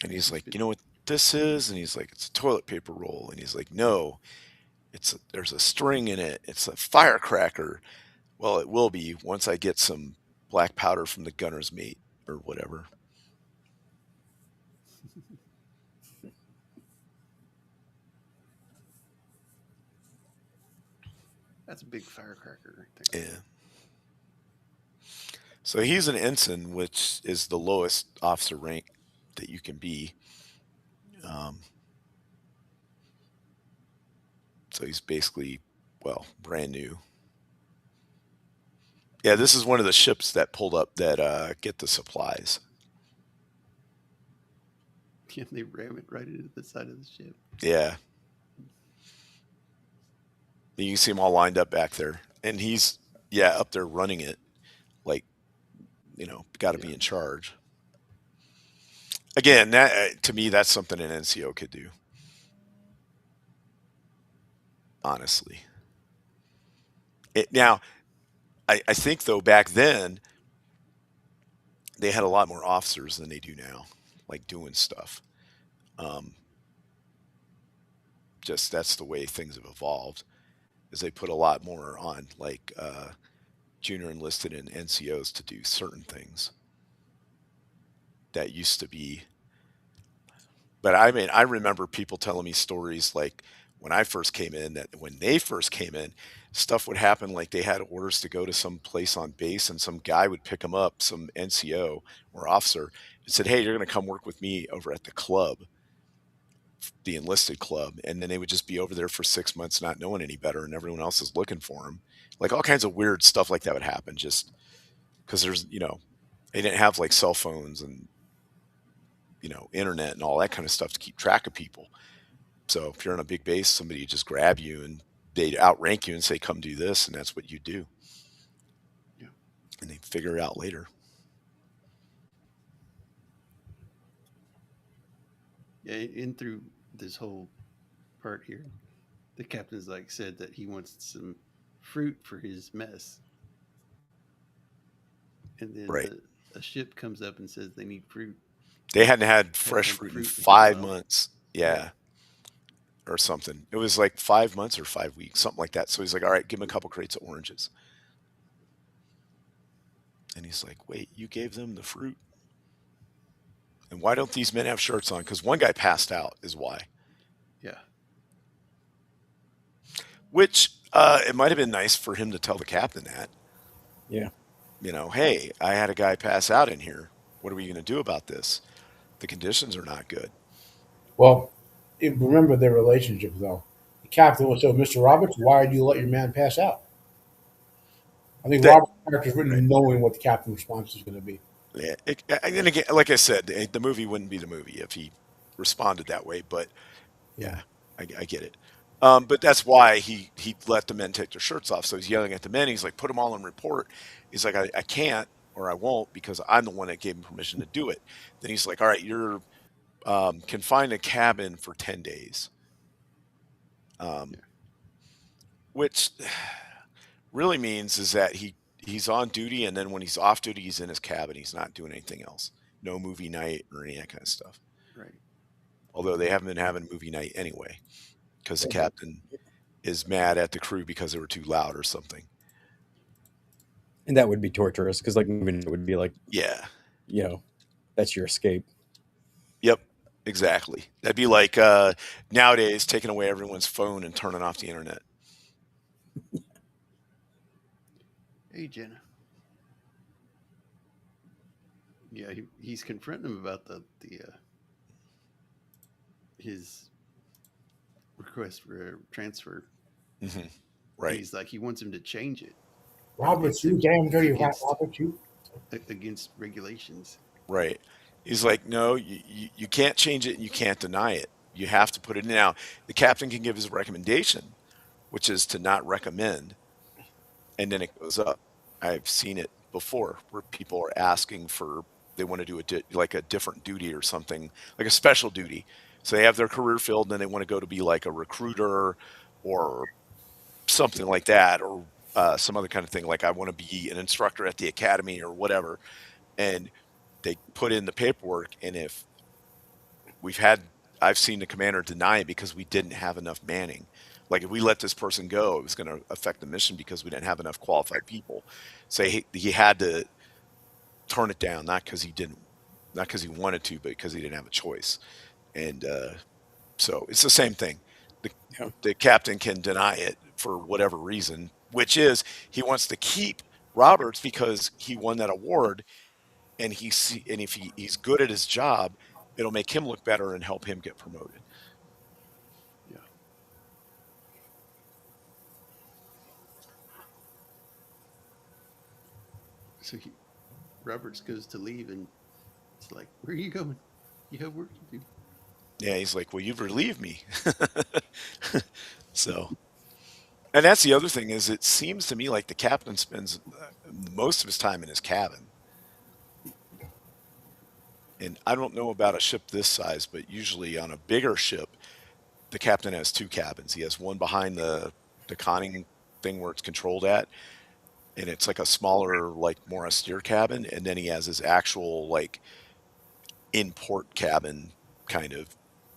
And he's He's like, been, "You know what this is?" And he's like, "It's a toilet paper roll." And he's like, "No, there's a string in it. It's a firecracker." Well, it will be once I get some black powder from the gunner's mate or whatever. that's a big firecracker right there. Yeah. So he's an ensign, which is the lowest officer rank that you can be. Um, so he's basically, well, brand new. Yeah, this is one of the ships that pulled up that get the supplies. Yeah, they ram it right into the side of the ship. Yeah, you can see him all lined up back there, and he's up there running it. Like got to Yeah. be in charge. Again, that to me, that's something an NCO could do. Honestly, now I think though back then they had a lot more officers than they do now, like doing stuff. Um, just that's the way things have evolved. Is they put a lot more on like junior enlisted and NCOs to do certain things that used to be. But I mean, I remember people telling me stories like when I first came in, that when they first came in, stuff would happen like they had orders to go to some place on base and some guy would pick them up, some NCO or officer, and said, "Hey, you're going to come work with me over at the club, the enlisted club." And then they would just be over there for 6 months not knowing any better and everyone else is looking for them. Like all kinds of weird stuff like that would happen just because they didn't have like cell phones and, internet and all that kind of stuff to keep track of people. So if you're on a big base, somebody would just grab you and they'd outrank you and say, "Come do this." And that's what you do. Yeah. And they figure it out later. Yeah. In through this whole part here, the captain's like said that he wants some fruit for his mess, and then Right. a ship comes up and says they need fruit. They hadn't had Has fresh like fruit in fruit in a 5 while. months. Yeah. Yeah. Or something. It was like 5 months or 5 weeks, something like that. So he's like, "All right, give him a couple crates of oranges." And he's like, "Wait, you gave them the fruit? And why don't these men have shirts on?" Because one guy passed out, is why. Yeah. Which It might have been nice for him to tell the captain that, Yeah. hey, I had a guy pass out in here. What are we going to do about this? The conditions are not good. Well, remember their relationship though. The captain was so, Mr. Roberts, why did you let your man pass out? I think That Robert's character is right. written knowing what the captain's response is going to be. Yeah. And then again, like I said, the movie wouldn't be the movie if he responded that way. But Yeah. yeah, I get it. But that's why he let the men take their shirts off. So he's yelling at the men. He's like, put them all in report. He's like, I can't or I won't because I'm the one that gave him permission to do it. Then he's like, all right, you're confined to a cabin for 10 days, um, Yeah. which really means is that he's on duty. And then when he's off duty, he's in his cabin. He's not doing anything else. No movie night or any of that kind of stuff. Right. Although they haven't been having movie night anyway because the Yeah, but captain is mad at the crew because they were too loud or something. And that would be torturous because, like, moving it would be like, Yeah. you know, that's your escape. Yep. Exactly. That'd be like nowadays taking away everyone's phone and turning off the internet. Hey, Jenna. Yeah, he's confronting him about the his request for a transfer, Hmm. and Right. he's like he wants him to change it, but Roberts, you damn it's dirty rat, against Roberts, you. against regulations. Right. He's like, no, you can't change it and you can't deny it. You have to put it in. Now, the captain can give his recommendation, which is to not recommend, and then it goes up. I've seen it before where people are asking for they want to do like a different duty or something, like a special duty. So they have their career field and then they want to go to be like a recruiter or something like that, or some other kind of thing. Like I want to be an instructor at the academy or whatever. And they put in the paperwork. And if we've had, I've seen the commander deny it because we didn't have enough manning. Like if we let this person go, it was going to affect the mission because we didn't have enough qualified people. So he had to turn it down, not because he didn't, not because he wanted to, but because he didn't have a choice. And so it's the same thing. The, Yeah. the captain can deny it for whatever reason, which is he wants to keep Roberts because he won that award, and and if he's good at his job, it'll make him look better and help him get promoted. Yeah. So Roberts goes to leave, and it's like, where are you going? You have work to do. Yeah, he's like, well, you've relieved me. So, and that's the other thing is it seems to me like the captain spends most of his time in his cabin. And I don't know about a ship this size, but usually on a bigger ship, the captain has two cabins. He has one behind the conning thing where it's controlled at, and it's like a smaller, like more austere cabin, and then he has his actual like in port cabin, kind of,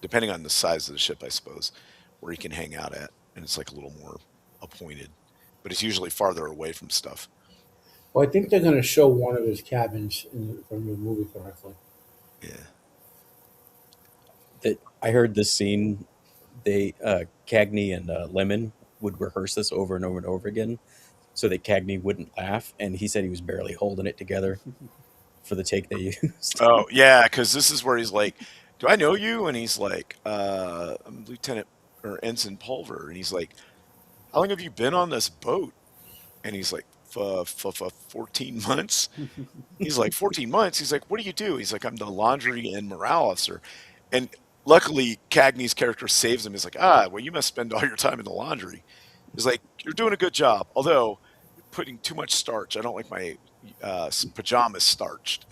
depending on the size of the ship, I suppose, where he can hang out at, and it's like a little more appointed, but it's usually farther away from stuff. Well, I think they're going to show one of his cabins from the movie correctly. Yeah. That I heard this scene. They Cagney and Lemon would rehearse this over and over and over again, so that Cagney wouldn't laugh, and he said he was barely holding it together for the take they used. Oh yeah, because this is where he's like, "Do I know you?" And he's like, "I'm Lieutenant or Ensign Pulver," and he's like, "How long have you been on this boat?" And he's like, 14 months. He's like, 14 months. He's like, what do you do? He's like, I'm the laundry and morale officer. And luckily, Cagney's character saves him. He's like, well, you must spend all your time in the laundry. He's like, you're doing a good job. Although, you're putting too much starch. I don't like my pajamas starched.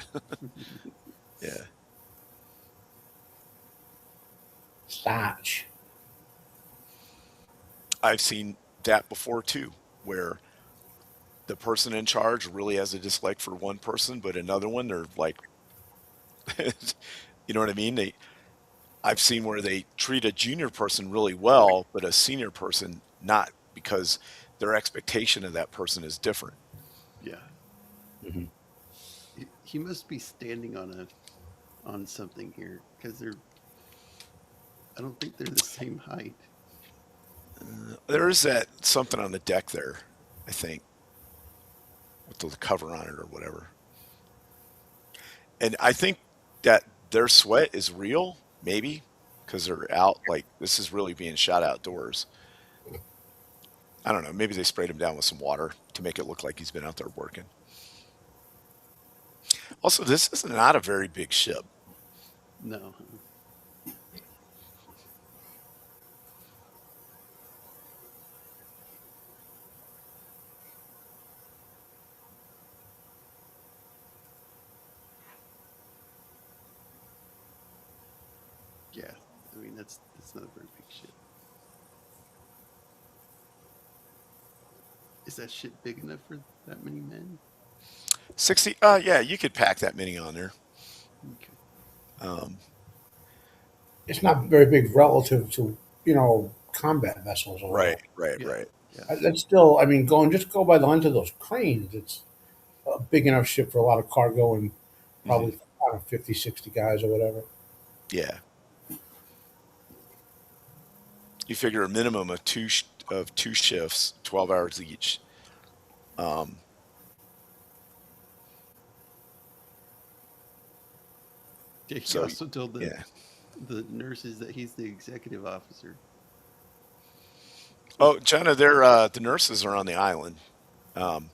Yeah. Starch. I've seen that before too, where the person in charge really has a dislike for one person, but another one, they're like, you know what I mean? I've seen where they treat a junior person really well, but a senior person not because their expectation of that person is different. Yeah. Mhm. He must be standing on something here because they're. I don't think they're the same height. There is that something on the deck there, I think, with the cover on it or whatever. And I think that their sweat is real, maybe, because they're out. Like this is really being shot outdoors. I don't know. Maybe they sprayed him down with some water to make it look like he's been out there working. Also, this is not a very big ship. No. Yeah. I mean, that's not a very big ship. Is that ship big enough for that many men? 60. Yeah, you could pack that many on there. Okay. Um, It's not very big relative to combat vessels or right, whatever. right, Yeah. right. Yeah. That's still, I mean, go by the length of those cranes. It's a big enough ship for a lot of cargo and Hmm. probably I don't know, 50, 60 guys or whatever. Yeah, you figure a minimum of two shifts, 12 hours each. Um, Yeah, he so also told yeah. the nurses that he's the executive officer. Oh, Jenna, the nurses are on the island. Um,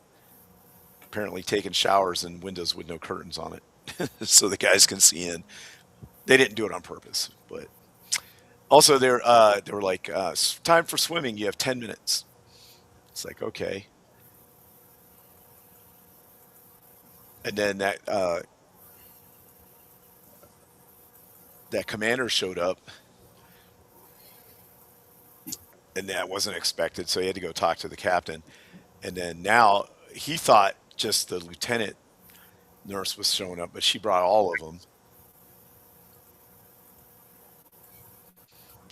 Apparently taking showers in windows with no curtains on it, so the guys can see in. They didn't do it on purpose, but also they were like, time for swimming. You have 10 minutes. It's like okay, and then that commander showed up, and that wasn't expected, so he had to go talk to the captain. And then now he thought just the lieutenant nurse was showing up, but she brought all of them.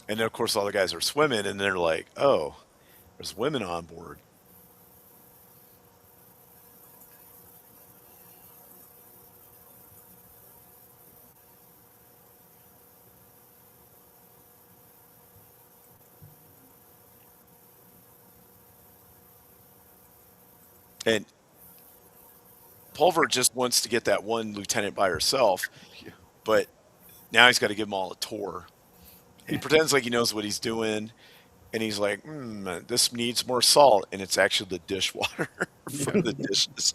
And then of course all the guys are swimming, and they're like, oh, there's women on board. And Pulver just wants to get that one lieutenant by herself, Yeah. but now he's got to give them all a tour. He pretends like he knows what he's doing, and he's like, this needs more salt, and it's actually the dishwater from Yeah. the dishes.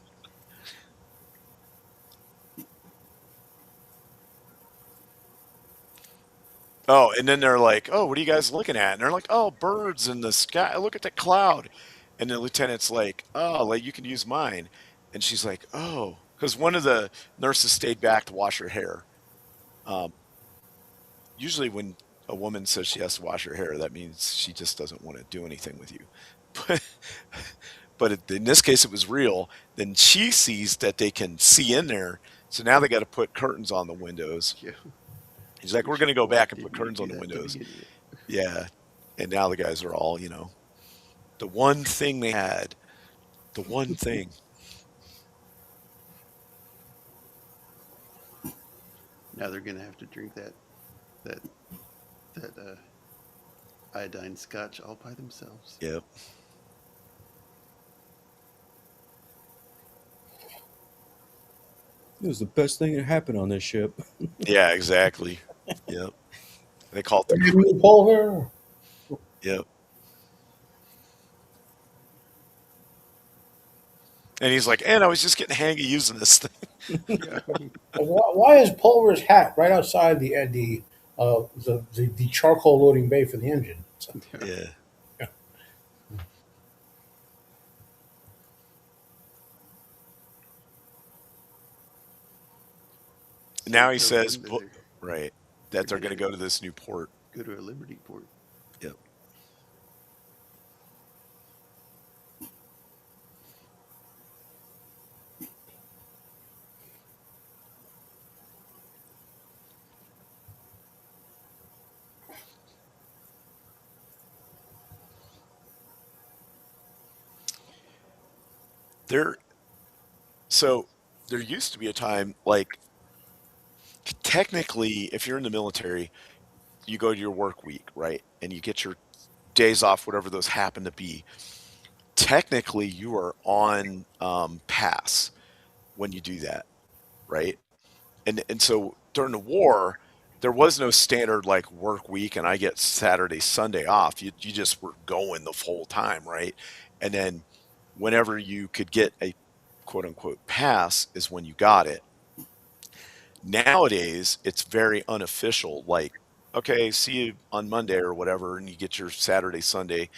Oh, and then they're like, oh, what are you guys looking at? And they're like, oh, birds in the sky. Look at the cloud. And the lieutenant's like, oh, like you can use mine. And she's like, oh, because one of the nurses stayed back to wash her hair. Um, Usually when a woman says she has to wash her hair, that means she just doesn't want to do anything with you. But, in this case, it was real. Then she sees that they can see in there. So now they got to put curtains on the windows. Yeah. He's like, we're Which, going to go why back and put didn't you curtains do on the that to windows. begin with? Yeah. And now the guys are all, the one thing they had, the one thing. Now they're gonna have to drink that that iodine scotch all by themselves. Yep. It was the best thing that happened on this ship. Yeah, exactly. Yep. They call it the Give crew. me Pulver. Yep. And he's like, and I was just getting hang of using this thing. Yeah. Why is Pulver's hat right outside the charcoal loading bay for the engine? So, Yeah. Yeah. yeah. So Now he he tells says, them that right, that they're they're going to gonna go to this new port. go to a Liberty port. Yep. There, so there used to be a time, like, technically, if you're in the military, you go to your work week, right? And you get your days off, whatever those happen to be, technically you are on pass when you do that, right? And so during the war, there was no standard like work week and I get Saturday, Sunday off. You just were going the whole time, right? And then whenever you could get a quote unquote pass is when you got it. Nowadays, it's very unofficial. Like, okay, see you on Monday or whatever, and you get your Saturday, Sunday,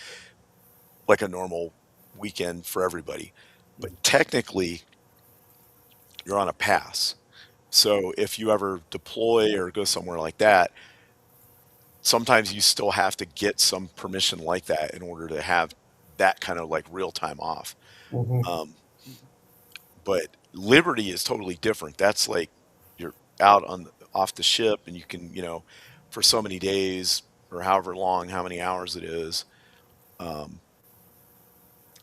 like a normal weekend for everybody. But technically, you're on a pass. So if you ever deploy or go somewhere like that, sometimes you still have to get some permission like that in order to have that kind of like real time off. Hmm. Um, Mhm. but Liberty is totally different. That's like you're out on off the ship and you can, for so many days or however long, how many hours it is, um,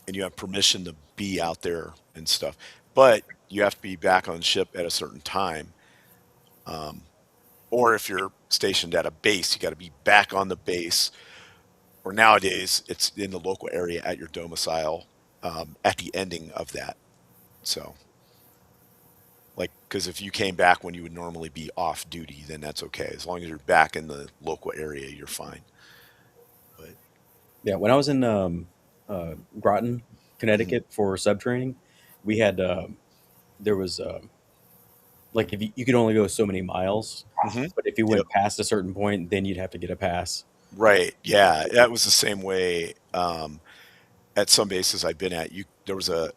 and you have permission to be out there and stuff. But you have to be back on ship at a certain time. Um, or if you're stationed at a base, you got to be back on the base. Or nowadays, it's in the local area at your domicile at the ending of that. So, like, because if you came back when you would normally be off duty, then that's okay. As long as you're back in the local area, you're fine. But Yeah, when I was in Groton, mhm, Connecticut for sub training, we had there was like if you could only go so many miles, mhm, but if you yep, went past a certain point, then you'd have to get a pass. right, yeah, that was the same way at some bases I've been at. There was an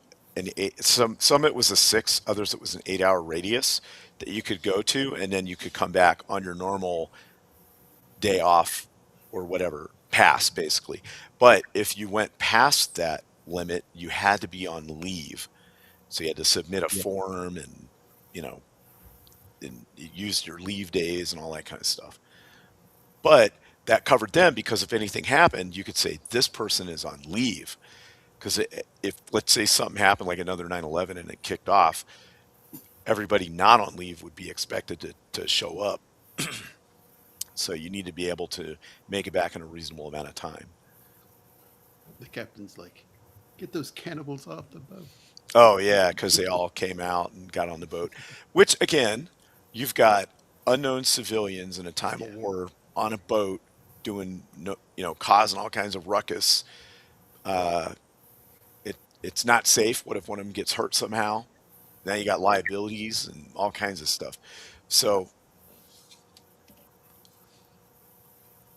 eight, some it was a 6, others it was an 8 hour radius that you could go to, and then you could come back on your normal day off or whatever pass basically. But if you went past that limit, you had to be on leave. So you had to submit a Yeah, form you know, and use your leave days and all that kind of stuff. But that covered them because if anything happened, you could say this person is on leave. Because if, let's say, something happened like another 9/11 and it kicked off, everybody not on leave would be expected to show up. So you need to be able to make it back in a reasonable amount of time. The captain's like, get those cannibals off the boat. Oh yeah, because they all came out and got on the boat. Which again, you've got unknown civilians in a time of Yeah. war on a boat doing no, causing all kinds of ruckus. Uh, it's not safe. What if one of them gets hurt somehow? Now you got liabilities and all kinds of stuff. So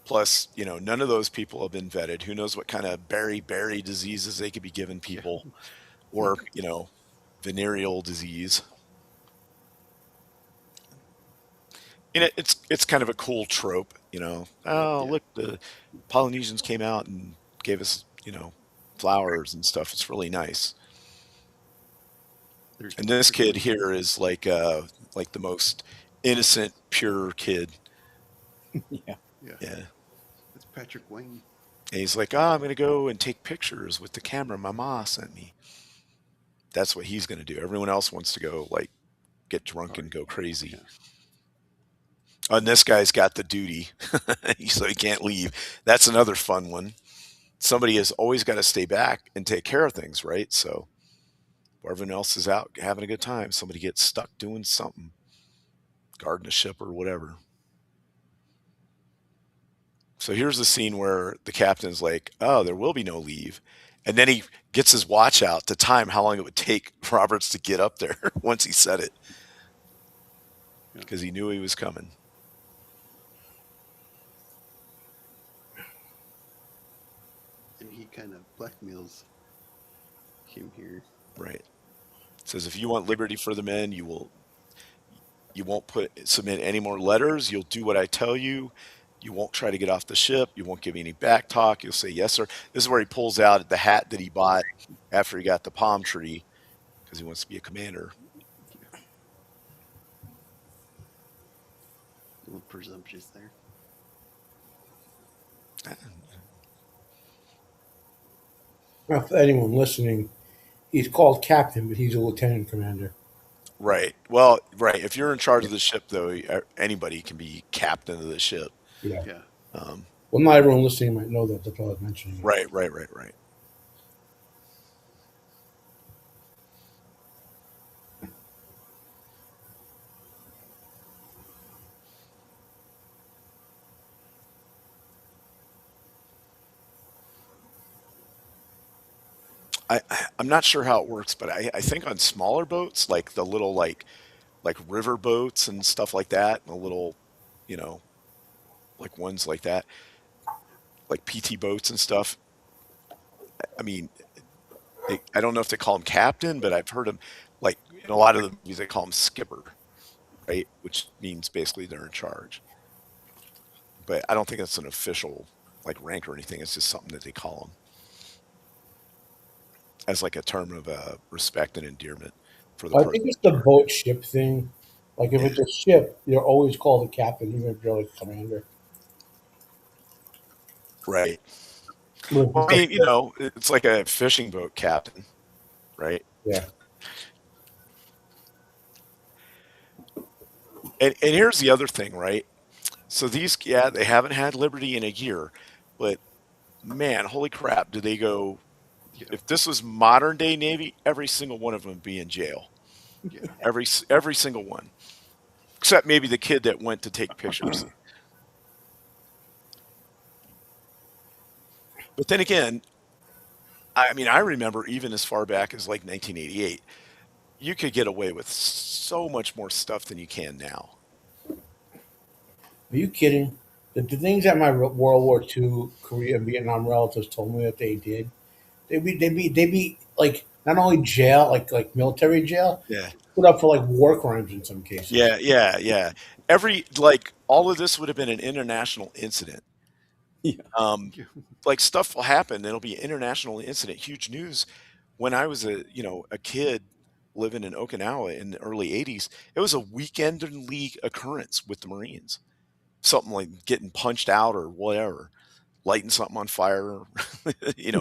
plus, none of those people have been vetted. Who knows what kind of berry diseases they could be giving Yeah. people, or venereal disease. And it's kind of a cool trope, Oh, Yeah. look, the Polynesians came out and gave us, flowers and stuff. It's really nice. There's And this kid one here scene. is like the most innocent, pure kid. yeah. Yeah. Yeah. That's Patrick Wayne. And he's like, I'm gonna go and take pictures with the camera my ma sent me. That's what he's gonna do. Everyone else wants to go like get drunk and Sorry. go crazy. Yeah. And this guy's got the duty, so he can't leave. That's another fun one. Somebody has always got to stay back and take care of things, right? So while everyone else is out having a good time, somebody gets stuck doing something, guarding a ship or whatever. So here's the scene where the captain's like, "Oh, there will be no leave," and then he gets his watch out to time how long it would take Roberts to get up there once he said it Yeah. because he knew he was coming. And he kind of blackmails him here. Right. Says if you want liberty for the men, you won't submit any more letters. You'll do what I tell you. You won't try to get off the ship. You won't give me any back talk. You'll say yes, sir. This is where he pulls out the hat that he bought after he got the palm tree because he wants to be a commander. Yeah. A little presumptuous there. Now, for anyone listening, he's called captain, but he's a lieutenant commander. Right. Well, right. If you're in charge of the ship, though, anybody can be captain of the ship. Yeah. Yeah. Um, Well, not everyone listening might know that. That's why I was mentioning it. Right, right, right, right. I'm not sure how it works, but I think on smaller boats, like the little like river boats and stuff like that, and the little, you know, like ones like that, like PT boats and stuff. I mean, I don't know if they call him captain, but I've heard him like in a lot of the movies they call him skipper, right? Which means basically they're in charge. But I don't think it's an official like rank or anything. It's just something that they call him as like a term of respect and endearment for the I person think it's in the charge. boat ship thing. Like if Yeah, it's a ship, you're always called the captain, even if you're like commander. right. But if Well, it's I a mean, you know, it's like a fishing boat captain, right? yeah, And here's the other thing, right? So these, yeah, they haven't had Liberty in a year, but man, holy crap, do they go? Yeah. If this was modern day Navy, every single one of them would be in jail. Yeah. Every single one, except maybe the kid that went to take pictures. But then again, I mean, I remember even as far back as like 1988, you could get away with so much more stuff than you can now. are you kidding? The things that my World War II, Korea, and Vietnam relatives told me that they did, they be like not only jail, like military jail, Yeah. put up for like war crimes in some cases. Yeah, yeah, yeah. Every like all of this would have been an international incident. Yeah. Um, Yeah. like stuff will happen. It'll be an international incident, huge news. When I was a kid living in Okinawa in the early '80s, it was a weekend league occurrence with the Marines. Something like getting punched out or whatever, lighting something on fire,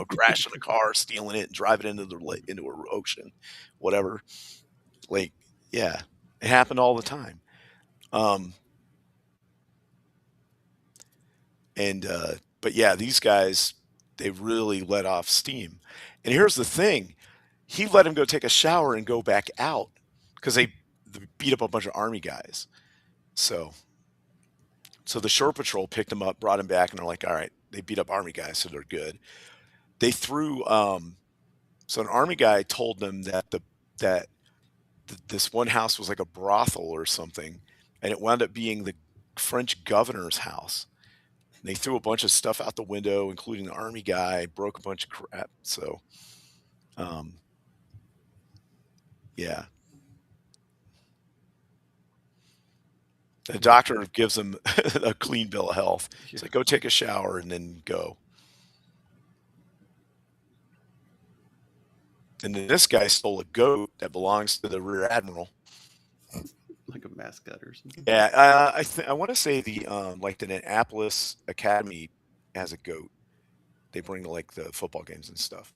crashing a car, stealing it, and driving into into an ocean, whatever. Like, yeah, it happened all the time. Um, and but yeah, these guys they really let off steam. And here's the thing: he let him go take a shower and go back out because they beat up a bunch of army guys. So so the shore patrol picked him up, brought him back, and they're like, all right, they beat up army guys, so they're good. They threw so an army guy told them that this one house was like a brothel or something, and it wound up being the French governor's house. And they threw a bunch of stuff out the window, including the army guy, broke a bunch of crap. So, um, yeah, the doctor gives him a clean bill of health. Yeah. It's like go take a shower and then go. And then this guy stole a goat that belongs to the rear admiral. Like a mascot or something. Yeah, I want to say the like the Annapolis Academy has a goat. They bring to like the football games and stuff.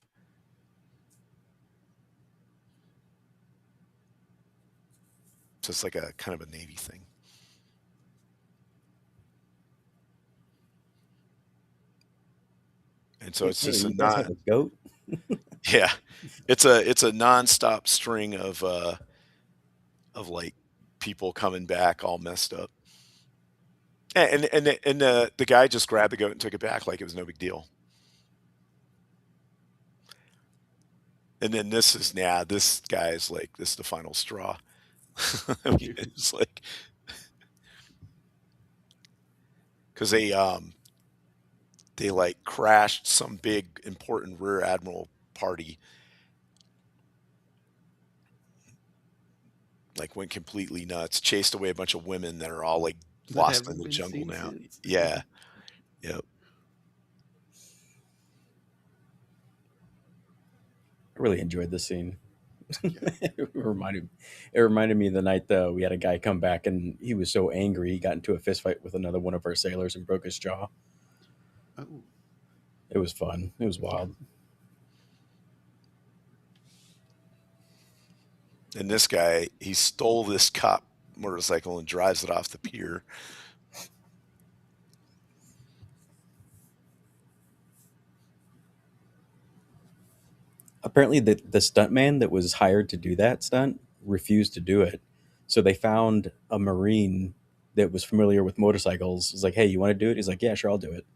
So it's like a kind of a Navy thing. And so it's just Hey, a you guys have non a goat? yeah, it's a nonstop string of like people coming back all messed up. And the guy just grabbed the goat and took it back like it was no big deal. And then this guy's like this is the final straw. I mean, it's like because they like crashed some big important rear admiral party, like went completely nuts, chased away a bunch of women that are all like That lost in haven't the been jungle seen now. since. Yeah, yep. I really enjoyed this scene. Yeah. It reminded me of the night we had a guy come back and he was so angry he got into a fist fight with another one of our sailors and broke his jaw. Oh. It was fun. It was Yeah. wild. And this guy, he stole this cop motorcycle and drives it off the pier. apparently the stuntman that was hired to do that stunt refused to do it. So they found a Marine that was familiar with motorcycles. It's like, hey, you want to do it? He's like, yeah, sure, I'll do it.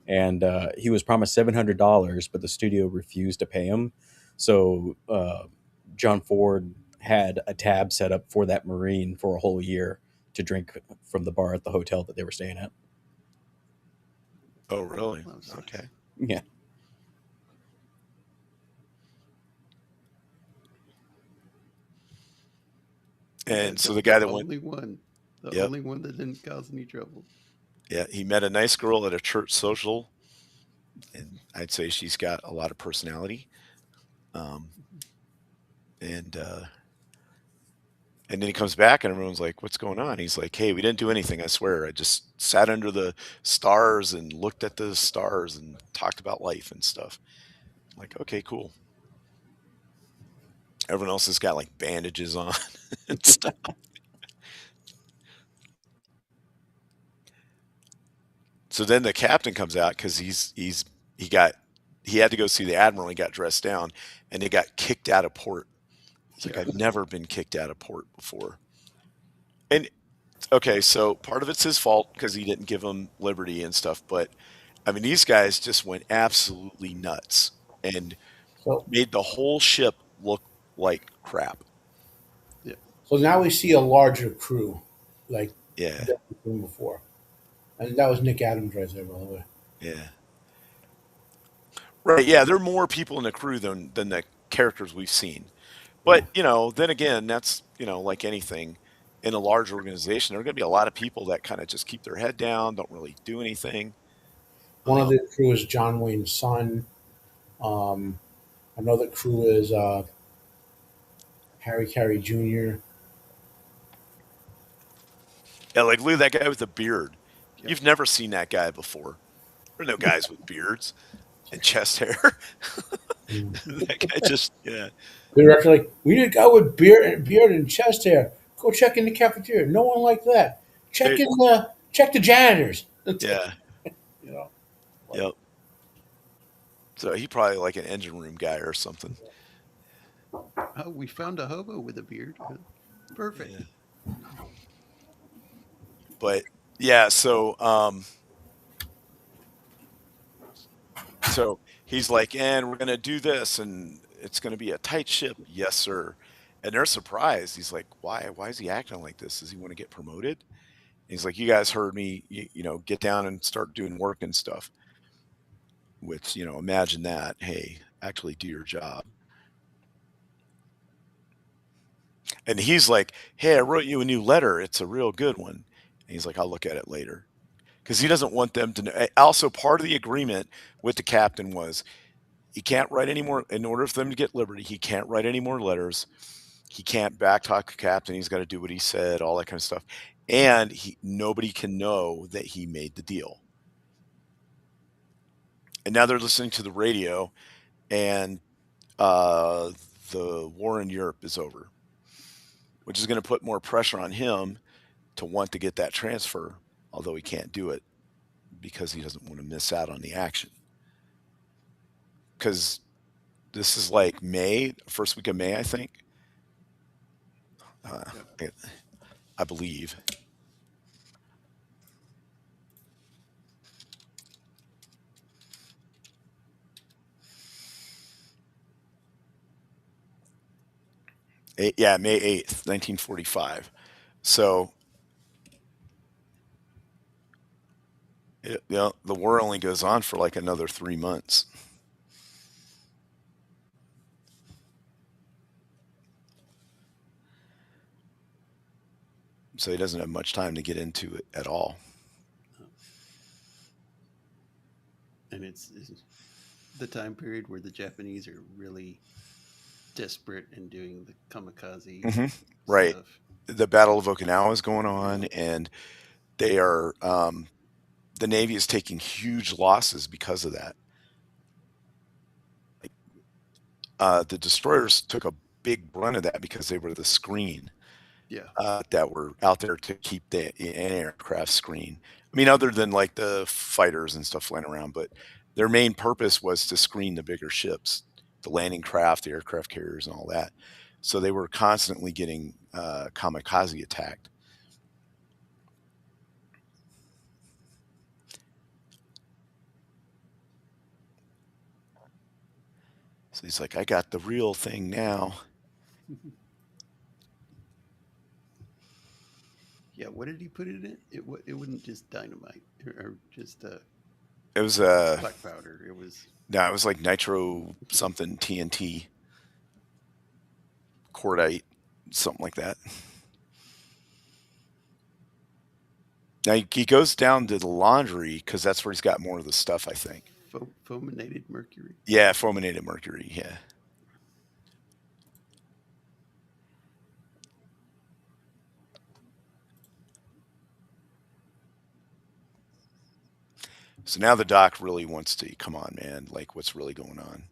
And he was promised $700, but the studio refused to pay him. So John Ford had a tab set up for that Marine for a whole year to drink from the bar at the hotel that they were staying at. Oh, really? That was Okay. nice. Yeah. And Yeah, so the guy that went, only one, the yep, only one that didn't cause any trouble. yeah, he met a nice girl at a church social, and I'd say she's got a lot of personality. Um, and and then he comes back, and everyone's like, "What's going on?" He's like, "Hey, we didn't do anything. I swear. I just sat under the stars and looked at the stars and talked about life and stuff." I'm like, okay, cool. Everyone else has got like bandages on and stuff. So then the captain comes out because he got he had to go see the admiral. He got dressed down, and they got kicked out of port. He's like, Yeah. I've never been kicked out of port before. And okay, so part of it's his fault because he didn't give them liberty and stuff. But I mean, these guys just went absolutely nuts and So made the whole ship look like crap. Yeah. so now we see a larger crew, like Yeah, than we've seen before, and that was Nick Adams right there, by the way. yeah, right. Yeah, there are more people in the crew than the characters we've seen. But Yeah. then again, that's like anything in a large organization, there are going to be a lot of people that kind of just keep their head down, don't really do anything. One of Um, the crew is John Wayne's son. Um, Another crew is Harry Carey Jr. yeah, like look at that guy with the beard. Yeah. You've never seen that guy before. There are no guys with beards and chest hair. Mm. That guy just yeah, They're actually like, we need a guy with beard and chest hair. Go check in the cafeteria. No one like that. they, Check the janitors. It's like, yeah, you know, like, yep. So he probably like an engine room guy or something. Oh, we found a hobo with a beard. Perfect. Yeah. But yeah, so he's like, and we're gonna do this, and it's gonna be a tight ship, yes, sir. And they're surprised. He's like, why? Why is he acting like this? Does he want to get promoted? And he's like, you guys heard me. Get down and start doing work and stuff. Which imagine that. Hey, actually do your job. And he's like, hey, I wrote you a new letter. It's a real good one. And he's like, I'll look at it later because he doesn't want them to know. Also, part of the agreement with the captain was he can't write any more. In order for them to get liberty, he can't write any more letters. He can't backtalk the captain. He's got to do what he said, all that kind of stuff. And nobody can know that he made the deal. And now they're listening to the radio, and uh, the war in Europe is over, which is going to put more pressure on him to want to get that transfer, although he can't do it because he doesn't want to miss out on the action. Because this is like May, first week of May, I think. Uh, Yeah. I believe. Yeah, May 8th, 1945. So, the war only goes on for like another 3 months. So he doesn't have much time to get into it at all. And it's the time period where the Japanese are really desperate and doing the kamikaze Hmm. Right. stuff. The Battle of Okinawa is going on, and they are, the Navy is taking huge losses because of that. Like, the destroyers took a big brunt of that because they were the screen Yeah. that were out there to keep the aircraft screen. I mean, other than like the fighters and stuff flying around, but their main purpose was to screen the bigger ships the landing craft, the aircraft carriers, and all that. So they were constantly getting kamikaze attacked. So he's like, I got the real thing now. Yeah, what did he put it in? It wouldn't just dynamite or just It was black powder. It was no, it was like nitro something TNT, cordite, something like that. Now he goes down to the laundry because that's where he's got more of the stuff, I think. fulminated mercury. Yeah, fulminated mercury. Yeah. So now the doc really wants to come on, man. Like, what's really going on?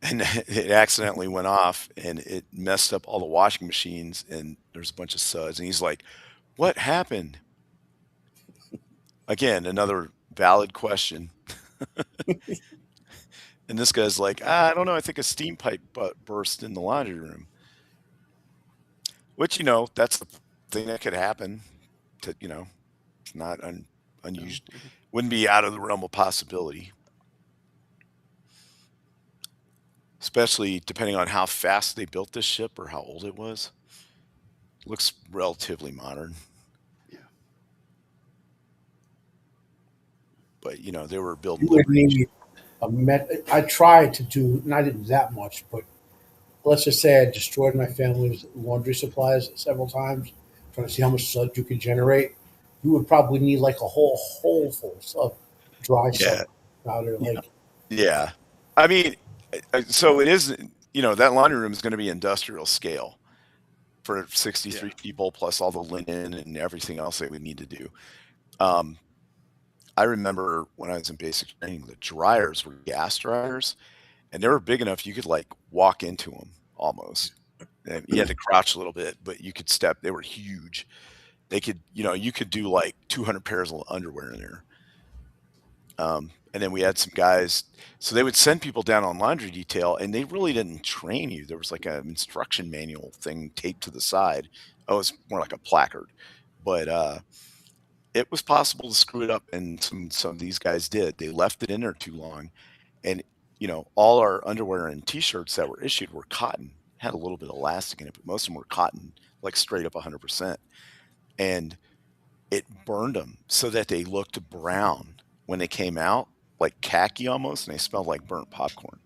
And it accidentally went off, and it messed up all the washing machines, and there's a bunch of suds. And he's like, "What happened?" Again, another valid question. And this guy's like, I don't know. I think a steam pipe burst in the laundry room. Which, that's the thing that could happen. It's not Oh, unusual. okay. Wouldn't be out of the realm of possibility. Especially depending on how fast they built this ship or how old it was. Looks relatively modern. Yeah. But, they were building You would Liberty. need a met. I tried to do not even that much, but let's just say I destroyed my family's laundry supplies several times, trying to see how much suds you could generate. You would probably need like a whole hole full of dry Yeah. sub powder. Yeah. Like, Yeah. I mean, so it is, that laundry room is going to be industrial scale for 63 Yeah. people plus all the linen and everything else they would need to do. Um, I remember when I was in basic training, the dryers were gas dryers, and they were big enough you could like walk into them almost. And you had to crouch a little bit, but you could step. They were huge. They could, you could do like 200 pairs of underwear in there. And then we had some guys, so they would send people down on laundry detail, and they really didn't train you. There was like an instruction manual thing taped to the side. Oh, it was more like a placard, but it was possible to screw it up, and some of these guys did. They left it in there too long, and all our underwear and T-shirts that were issued were cotton. Had a little bit of elastic in it, but most of them were cotton, like straight up 100%. And it burned them so that they looked brown when they came out, like khaki almost, and they smelled like burnt popcorn.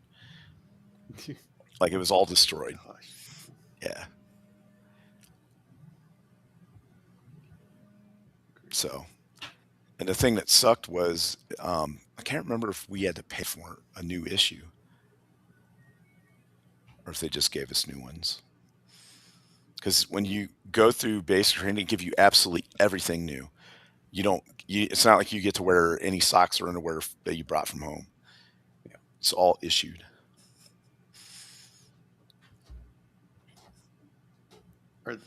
Like it was all destroyed. Gosh. Yeah. So, and the thing that sucked was I can't remember if we had to pay for a new issue or if they just gave us new ones. Because when you go through basic training, they give you absolutely everything new. You don't. It's not like you get to wear any socks or underwear that you brought from home. Yeah. It's all issued.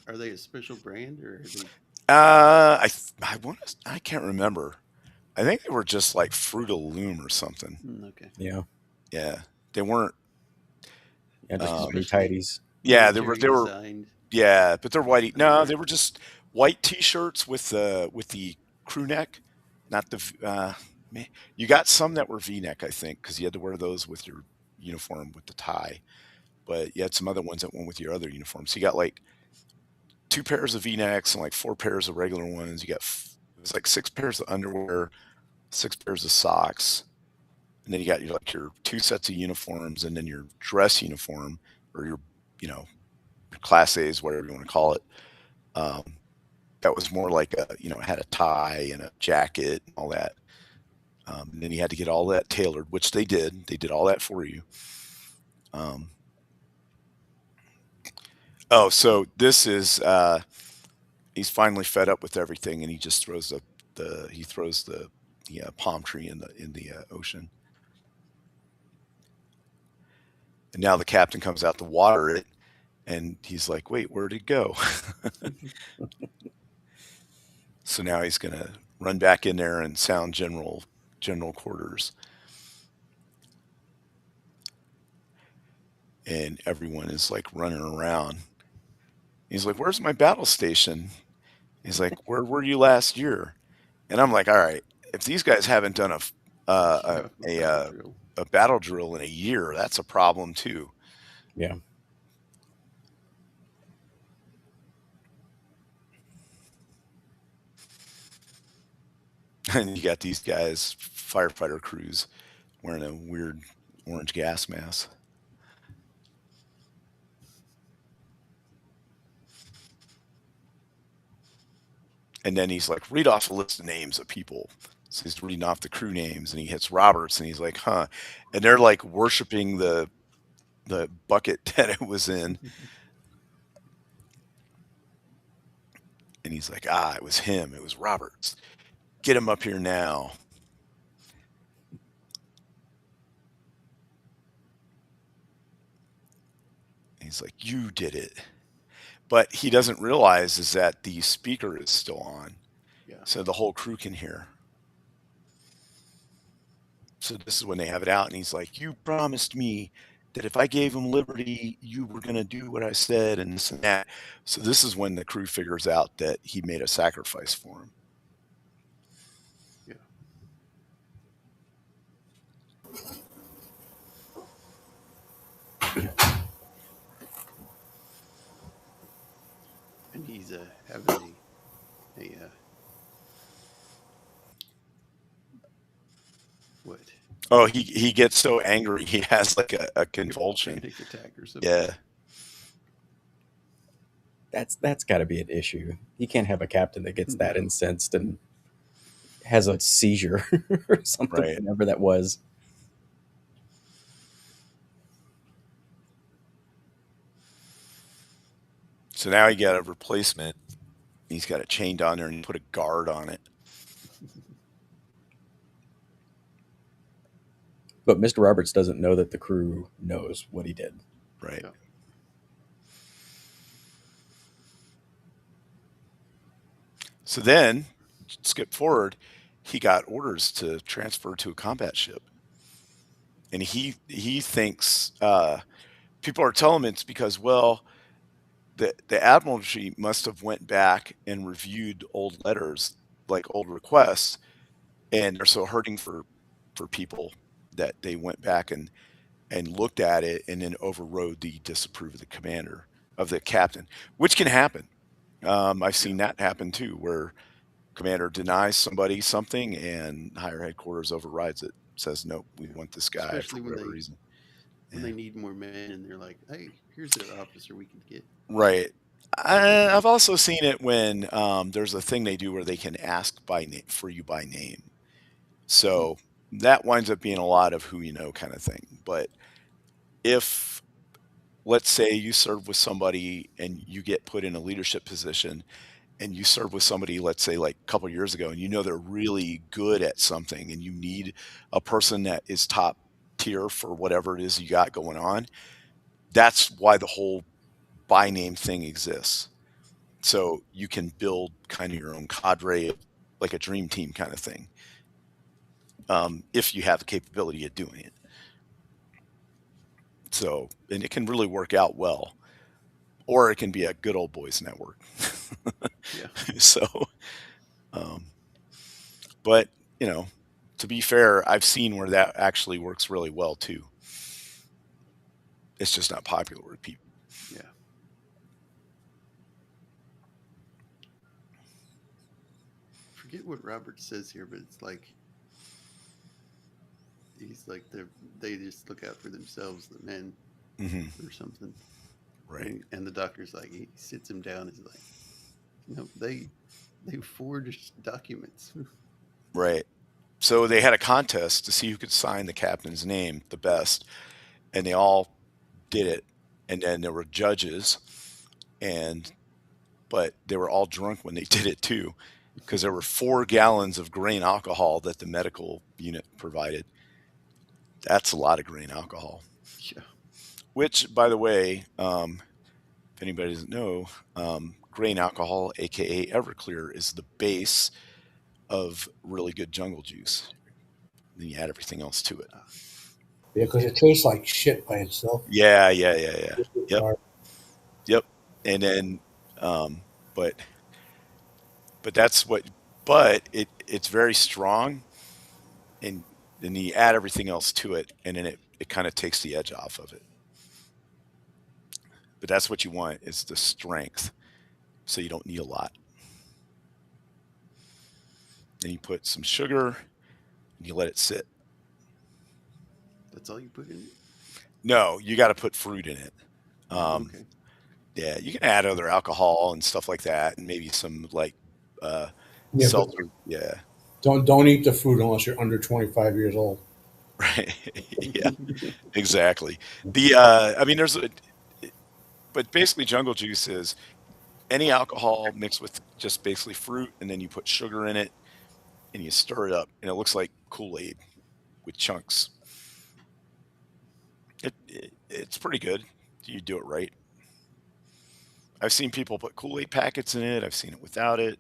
Are they a special brand or are they? I can't remember. I think they were just like Fruit of the Loom or something. Okay. Yeah. Yeah, they weren't. Yeah, just Um, blue Especially tidies. yeah, military they were. designed Yeah, but they're white. No, underwear. they were just white T-shirts with the crew neck, not the. You got some that were V-neck, I think, because you had to wear those with your uniform with the tie. But you had some other ones that went with your other uniform. So you got like two pairs of V-necks and like four pairs of regular ones. You got it was like six pairs of underwear, six pairs of socks, and then you got your two sets of uniforms, and then your dress uniform or your class A's, whatever you want to call it. Um, that was more like had a tie and a jacket and all that. And then you had to get all that tailored, which they did. They did all that for you. Um, so this is he's finally fed up with everything, and he just throws the palm tree in the ocean. And now the captain comes out to water it, and he's like, "Wait, where'd it go?" So now he's gonna run back in there and sound general quarters. And everyone is like running around. He's like, "Where's my battle station?" He's like, "Where were you last year?" And I'm like, "All right, if these guys haven't done Yeah, a battle drill. a battle drill in a year, that's a problem too." Yeah. And you got these guys, firefighter crews, wearing a weird orange gas mask. And then he's like, "Read off a list of names of people." So he's reading off the crew names, and he hits Roberts, and he's like, "Huh?" And they're like worshiping the bucket that it was in, and he's like, "Ah, it was him. It was Roberts. Get him up here now." And he's like, "You did it." But he doesn't realize is that the speaker is still on, Yeah. so the whole crew can hear. So this is when they have it out, and he's like, "You promised me that if I gave him liberty, you were going to do what I said, and this and that." So this is when the crew figures out that he made a sacrifice for him. Yeah. And he's having a what? Oh, he gets so angry he has like a convulsion. Panic attack or something. Yeah, That's got to be an issue. You can't have a captain that gets that No. incensed and has a seizure or something, right. whatever that was. So now he got a replacement. He's got it chained on there, and he put a guard on it. But Mr. Roberts doesn't know that the crew knows what he did. Right. Yeah. So then, skip forward, he got orders to transfer to a combat ship, and he thinks people are telling him it's because, well, the admiralty must have went back and reviewed old letters, like old requests, and they're so hurting for people that they went back and looked at it and then overrode the disapprove of the commander of the captain, which can happen. I've seen that happen too, where commander denies somebody something and higher headquarters overrides it, says nope, we want this guy Especially for whatever reason. when Yeah. they need more men and they're like, "Hey, here's an officer we can get." Right. I've also seen it when there's a thing they do where they can ask by name for you by name. So that winds up being a lot of who you know kind of thing. But if, let's say, you serve with somebody and you get put in a leadership position and you serve with somebody, let's say, like a couple years ago, and you know they're really good at something and you need a person that is top tier for whatever it is you got going on, that's why the whole by name thing exists. So you can build kind of your own cadre, like a dream team kind of thing, if you have the capability of doing it. So, and it can really work out well, or it can be a good old boys network. Yeah. So, um, but you know, to be fair, I've seen where that actually works really well too. It's just not popular with people. Yeah. Forget what Robert says here, but it's like he's like they just look out for themselves, the men, or something. Right. And the doctor's like, he sits him down. He's like, no, they forged documents. Right. So they had a contest to see who could sign the captain's name the best, and they all did it. And then there were judges, and but they were all drunk when they did it too, because there were 4 gallons of grain alcohol that the medical unit provided. That's a lot of grain alcohol. Yeah. Which, by the way, if anybody doesn't know, grain alcohol, aka Everclear, is the base of really good jungle juice. Then you add everything else to it. Yeah, because it tastes like shit by itself. Yeah. Yep. Hard. Yep. And then, um, but but that's what. But it's very strong, and then you add everything else to it, and then it kind of takes the edge off of it. But that's what you want is the strength, so you don't need a lot. Then you put some sugar and you let it sit. That's all you put in it? No, you got to put fruit in it. Oh, Um, okay. yeah, you can add other alcohol and stuff like that, and maybe some like uh, Yeah, but seltzer. Yeah, don't eat the fruit unless you're under 25 years old. right. Yeah, exactly. I mean, but basically, jungle juice is any alcohol mixed with just basically fruit, and then you put sugar in it and you stir it up, and it looks like Kool-Aid with chunks. It's pretty good. You do it right. I've seen people put Kool-Aid packets in it. I've seen it without it.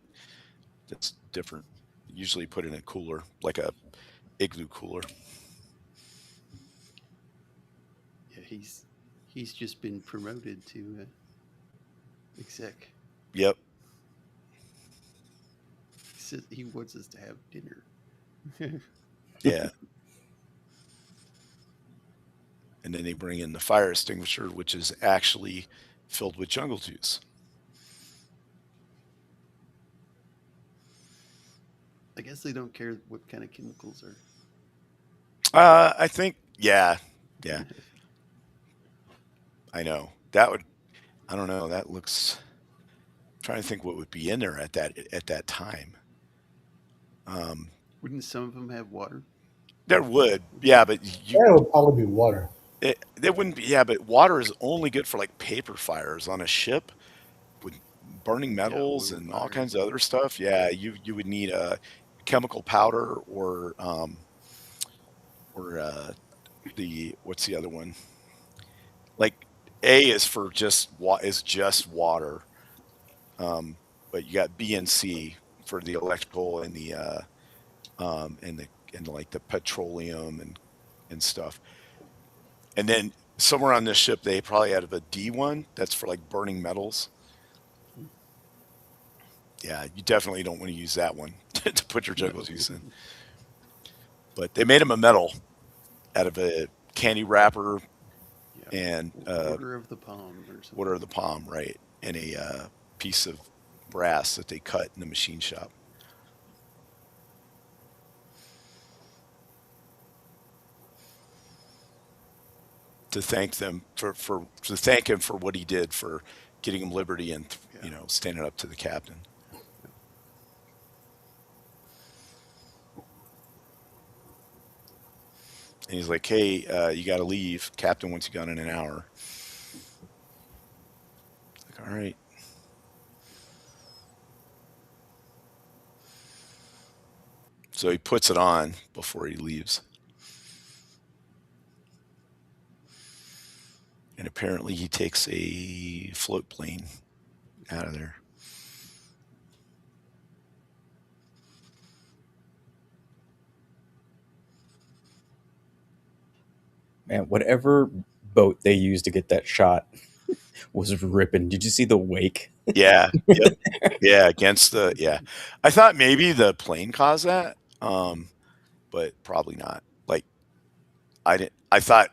That's different. Usually put it in a cooler, like a igloo cooler. Yeah, he's just been promoted to exec. Yep. He says he wants us to have dinner. Yeah. And then they bring in the fire extinguisher, which is actually filled with jungle juice. I guess they don't care what kind of chemicals are. I think, yeah, yeah, I know. That would, I don't know. That looks. Trying to think what would be in there at that time. Um, Wouldn't some of them have water? there would, yeah, but Yeah, it would probably be water. there wouldn't be, yeah, but water is only good for like paper fires on a ship with burning Yeah, metals oil and all kinds fires. of other stuff. Yeah, you would need a chemical powder or the what's the other one? Like A is for just water, um, but you got B and C for the electrical and and like the petroleum and stuff. And then somewhere on this ship they probably have a D one that's for like burning metals. Yeah, you definitely don't want to use that one to put your No. jungle juice in. But they made them a metal out of a candy wrapper Yeah. and Order of the palm or water something. of the palm, right? And a piece of brass that they cut in the machine shop. To thank them for to thank him for what he did for getting him liberty and Yeah. standing up to the captain. And he's like, "Hey, you got to leave. Captain wants you gone in an hour." Like, all right. So he puts it on before he leaves, and apparently he takes a float plane out of there. Man, whatever boat they used to get that shot was ripping. Did you see the wake? Yeah. Yep. Yeah. Against the yeah. I thought maybe the plane caused that, but probably not. Like I didn't. I thought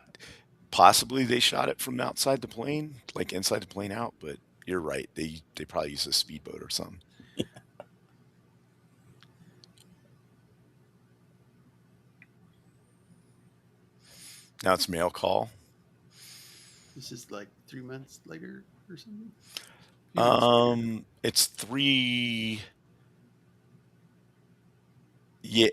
possibly they shot it from outside the plane, like inside the plane out. But you're right. They probably used a speedboat or something. Now it's mail call. This is like 3 months later or something. A few months later. It's three. Yeah.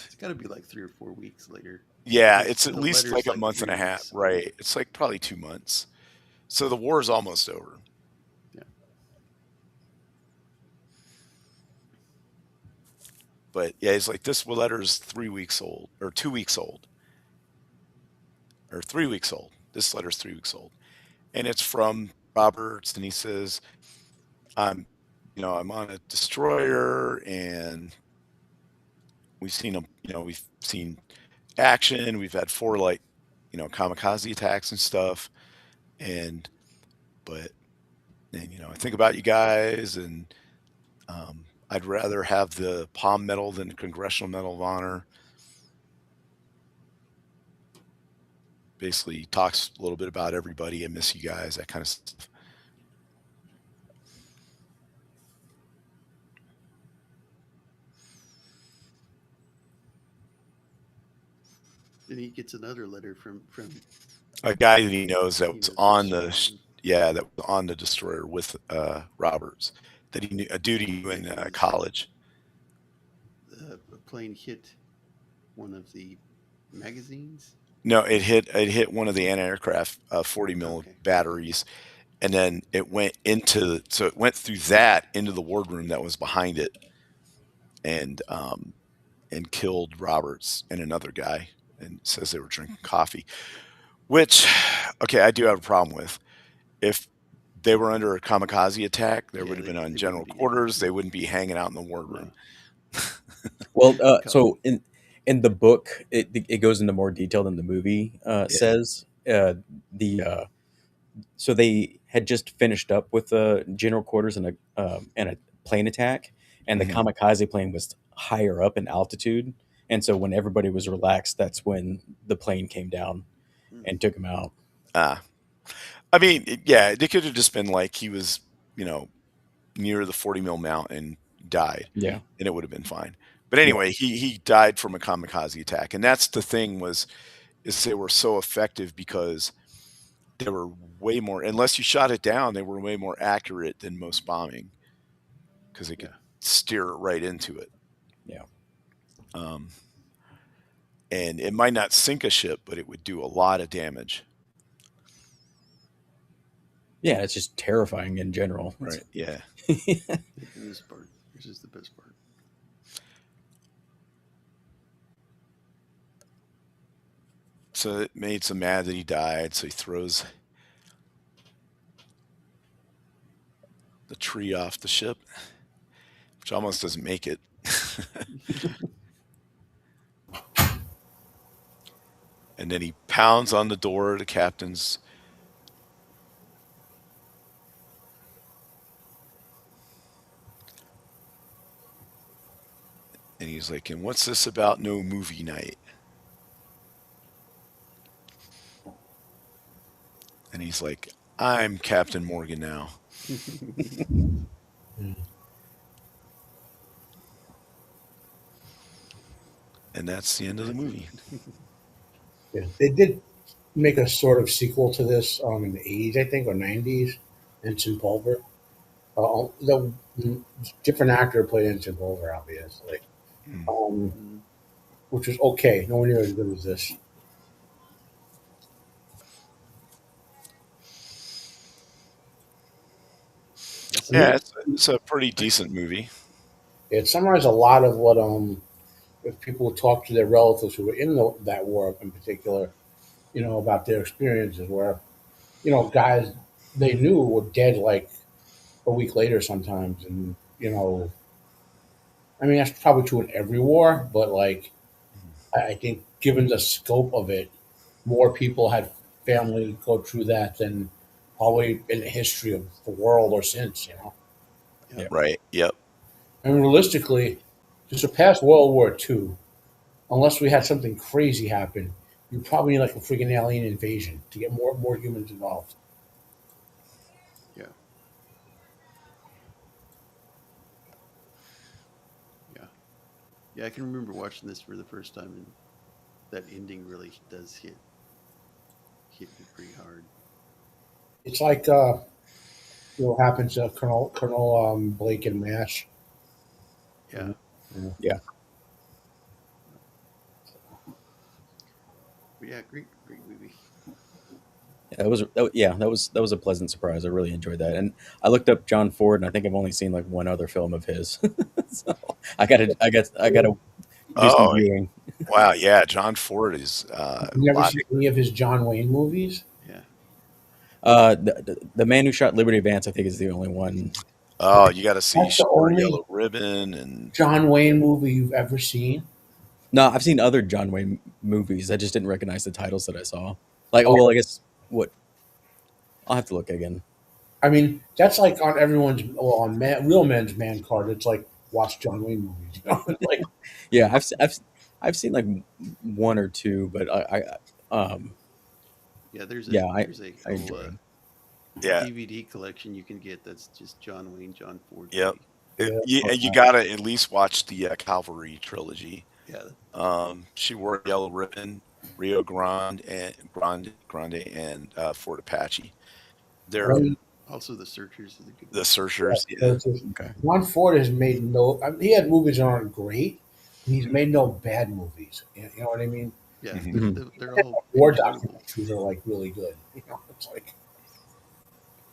It's got to be like 3 or 4 weeks later. Yeah. Because It's at the least letter's like a like month and a 3 half. weeks. Right. It's like probably 2 months. So the war is almost over. Yeah. But yeah, he's like, this letter's 3 weeks old or 2 weeks old or 3 weeks old. This letter's 3 weeks old. And it's from Roberts. And he says, I'm on a destroyer and we've seen them. We've seen action. We've had 4 like kamikaze attacks and stuff. And but and I think about you guys, and I'd rather have the Palm Medal than the Congressional Medal of Honor. Basically, talks a little bit about everybody. I miss you guys, that kind of stuff. Then he gets another letter from A guy that he knows that he was knows from on Shannon. that was on the destroyer with Roberts, that he knew, a dude he knew Yeah, in he was. college. A plane hit one of the magazines. No, it hit one of the anti-aircraft 40 mil Okay. batteries, and then it went through that into the wardroom that was behind it, and killed Roberts and another guy, and says they were drinking coffee. Which, okay, I do have a problem with. If they were under a kamikaze attack, they Yeah, would have been on they general wouldn't be. quarters. They wouldn't be hanging out in the No. wardroom. Well, Coffee. so in the book, it goes into more detail than the movie says. The So they had just finished up with the general quarters and a plane attack, and the Mhm. kamikaze plane was higher up in altitude, and so when everybody was relaxed, that's when the plane came down Mm. and took him out. Ah, I mean, yeah, it could have just been like he was, near the 40 mil mount and died, Yeah, and it would have been fine. But yeah, anyway, he died from a kamikaze attack, and that's the thing is they were so effective because they were way more. Unless you shot it down, they were way more accurate than most bombing because they could Yeah. steer it right into it. yeah, Um, and it might not sink a ship, but it would do a lot of damage. yeah. It's just terrifying in general. Right? Yeah. This part. This is the best part. So it made him mad that he died. So he throws the tree off the ship, which almost doesn't make it. And then he pounds on the door of the captain's. And he's like, "And what's this about no movie night?" And he's like, "I'm Captain Morgan now." And that's the end of the movie. Yeah, they did make a sort of sequel to this in the 80s, I think, or 90s. Ensign Pulver. The different actor played Ensign Pulver, obviously, Mm. um, which was okay. Nowhere near as good as this. That's And Yeah, a it's a pretty decent movie. it summarized a lot of what if people would talk to their relatives who were in that war in particular, about their experiences, where guys they knew were dead like a week later sometimes, and I mean that's probably true in every war, but like I think given the scope of it, more people had family go through that than probably in the history of the world or since. yeah. yeah. Right. Yep. I mean, realistically, to surpass World War II, unless we had something crazy happen, you probably need like a freaking alien invasion to get more humans involved. Yeah. Yeah. Yeah. I can remember watching this for the first time, and that ending really does hit me pretty hard. It's like what happens to Colonel Blake and Mash. Yeah. Yeah. But yeah. Great movie. That was a pleasant surprise. I really enjoyed that, and I looked up John Ford, and I think I've only seen like one other film of his. So I gotta do some Oh, viewing. wow. Yeah. John Ford is a You never lot. seen any of his John Wayne movies? Yeah. The Man Who Shot Liberty Vance, I think, is the only one. Oh, you got to see That's the Short only Yellow Ribbon and John Wayne movie you've ever seen? No, I've seen other John Wayne movies. I just didn't recognize the titles that I saw. Like, oh, Oh, well, I guess what I'll have to look again. I mean, that's like on everyone's, well, on real men's man card. It's like watch John Wayne movies. You know, it's like Yeah, I've seen like one or two, but Yeah, there's yeah, a I whole enjoy them. Yeah. DVD collection you can get that's just John Wayne, John Ford Yep. movie. yeah, And you gotta at least watch the Calvary trilogy. Yeah, She wore a yellow ribbon, Rio Grande, and Fort Apache. They're one, also The Searchers is a good the one. yeah. searchers. Yeah. So it's Okay. Ron Ford has made no. I mean, he had movies that aren't great. He's made no bad movies. You know what I mean? Yeah, Mhm. Mhm. they're all War enjoyable. documentaries are like really good. You know, it's like.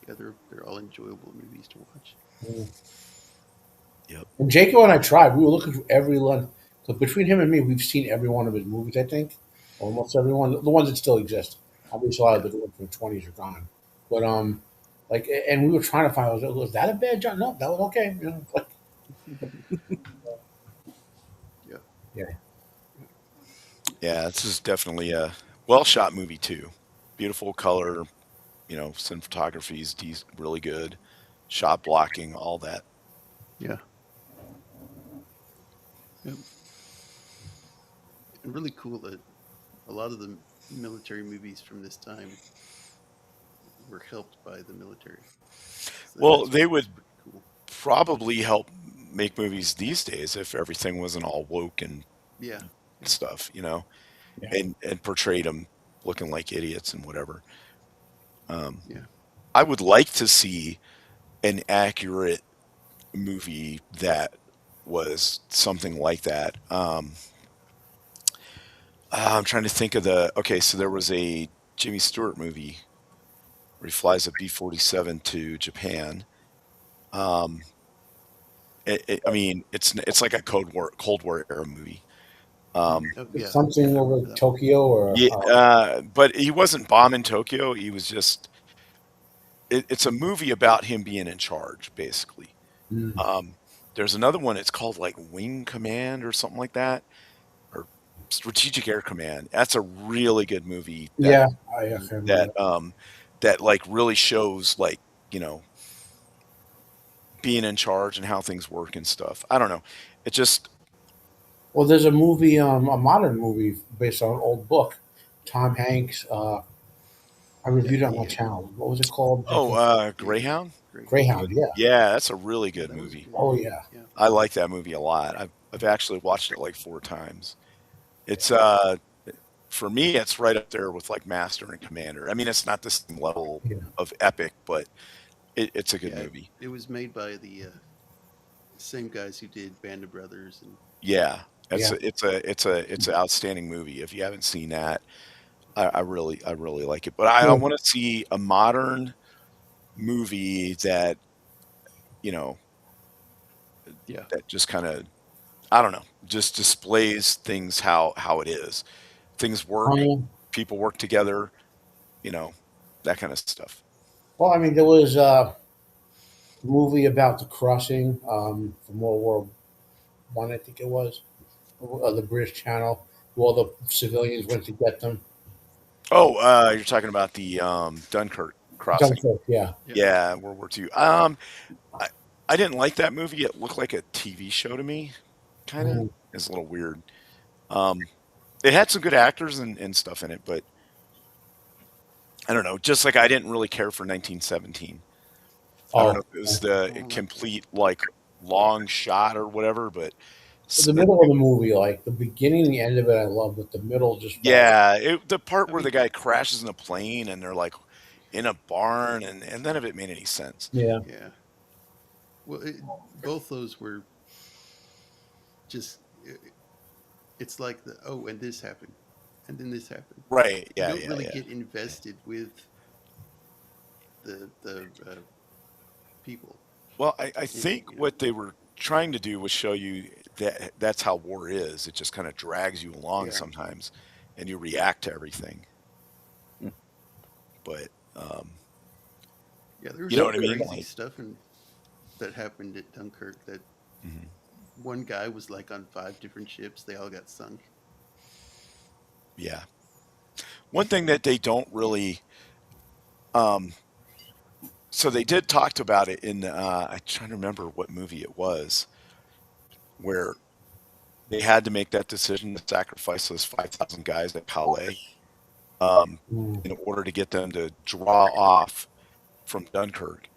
Yeah, they're all enjoyable movies to watch. mm. Yep. And Jacob and I tried. We were looking for every one. Because between him and me, we've seen every one of his movies. I think almost every one. The ones that still exist. Obviously, a lot of Yeah, the ones from the 20s are gone. But like, and we were trying to find. Was that a bad job? No, that was okay. You know, like, yeah, yeah. Yeah. This is definitely a well shot movie too. Beautiful color. Cinematography is really good. Shot blocking, all that. yeah. Yeah. And really cool that a lot of the military movies from this time were helped by the military. So Well, they that's would pretty cool. probably help make movies these days if everything wasn't all woke and Yeah, yeah, stuff, Yeah. and portrayed them looking like idiots and whatever. Um, yeah, I would like to see an accurate movie that was something like that. I'm trying to think of okay, so there was a Jimmy Stewart movie where he flies a B-47 to Japan. Um, I mean, it's like a Cold War era movie. Um, oh It's yeah, yeah. something I over remember that one. Tokyo or yeah, but he wasn't bombing Tokyo. He was just it's a movie about him being in charge, basically. mm, Um, there's another one. It's called like Wing Command or something like that, or Strategic Air Command. That's a really good movie. That yeah, I can remember that that. um that like really shows like you know being in charge and how things work and stuff. I don't know. It just Well, there's a movie, a modern movie based on an old book. Tom Hanks. I Yeah, reviewed it on my the channel. What was it called? yeah, Greyhound. Greyhound. Greyhound. Yeah. Yeah, that's a really Yeah, good that was a movie. good Oh movie. yeah. Yeah, I like that movie a lot. I've actually watched it like 4 times. It's for me, it's right up there with like Master and Commander. I mean, it's not the same level Yeah. of epic, but it's a good yeah. movie. It was made by the same guys who did Band of Brothers, and Yeah, Yeah. it's an outstanding movie. If you haven't seen that, I really like it. But I Yeah. want to see a modern movie that you know yeah, that just kind of I don't know, just displays things how it is. Things work, Um, people work together, you know, that kind of stuff. well, I mean, there was a movie about the crossing from World War One, I think it was, the British Channel, where all the civilians went to get them. Oh, you're talking about the Dunkirk crossing. Dunkirk. Yeah. yeah, Yeah, World War II. I I didn't like that movie. It looked like a TV show to me, kind of. Mhm. It's a little weird. Um, it had some good actors and stuff in it, but I don't know. Just like I didn't really care for 1917. I don't know Oh, if it yeah. was I the don't like that. complete like long shot or whatever, but The middle of the movie, like the beginning and the end of it, I love, but the middle just felt. yeah, the part I where the mean, guy crashes in a plane and they're like in a barn and none of it made any sense. Yeah. yeah. Well, both those were just. It's like the and this happened, and then this happened. Right. You Yeah, don't yeah, really yeah. get invested with the people. Well, I think You know. what they were trying to do was show you that that's how war is. It just kind of drags you along Yeah, sometimes and you react to everything. Hmm. But yeah. There was you know some what I mean? crazy Like, stuff that happened at Dunkirk that mhm. one guy was like on 5 different ships. They all got sunk. Yeah. One thing that they don't really, um, so they did talked about it in, I'm trying to remember what movie it was, where they had to make that decision to sacrifice those 5,000 guys at Calais, Mm, in order to get them to draw off from Dunkirk.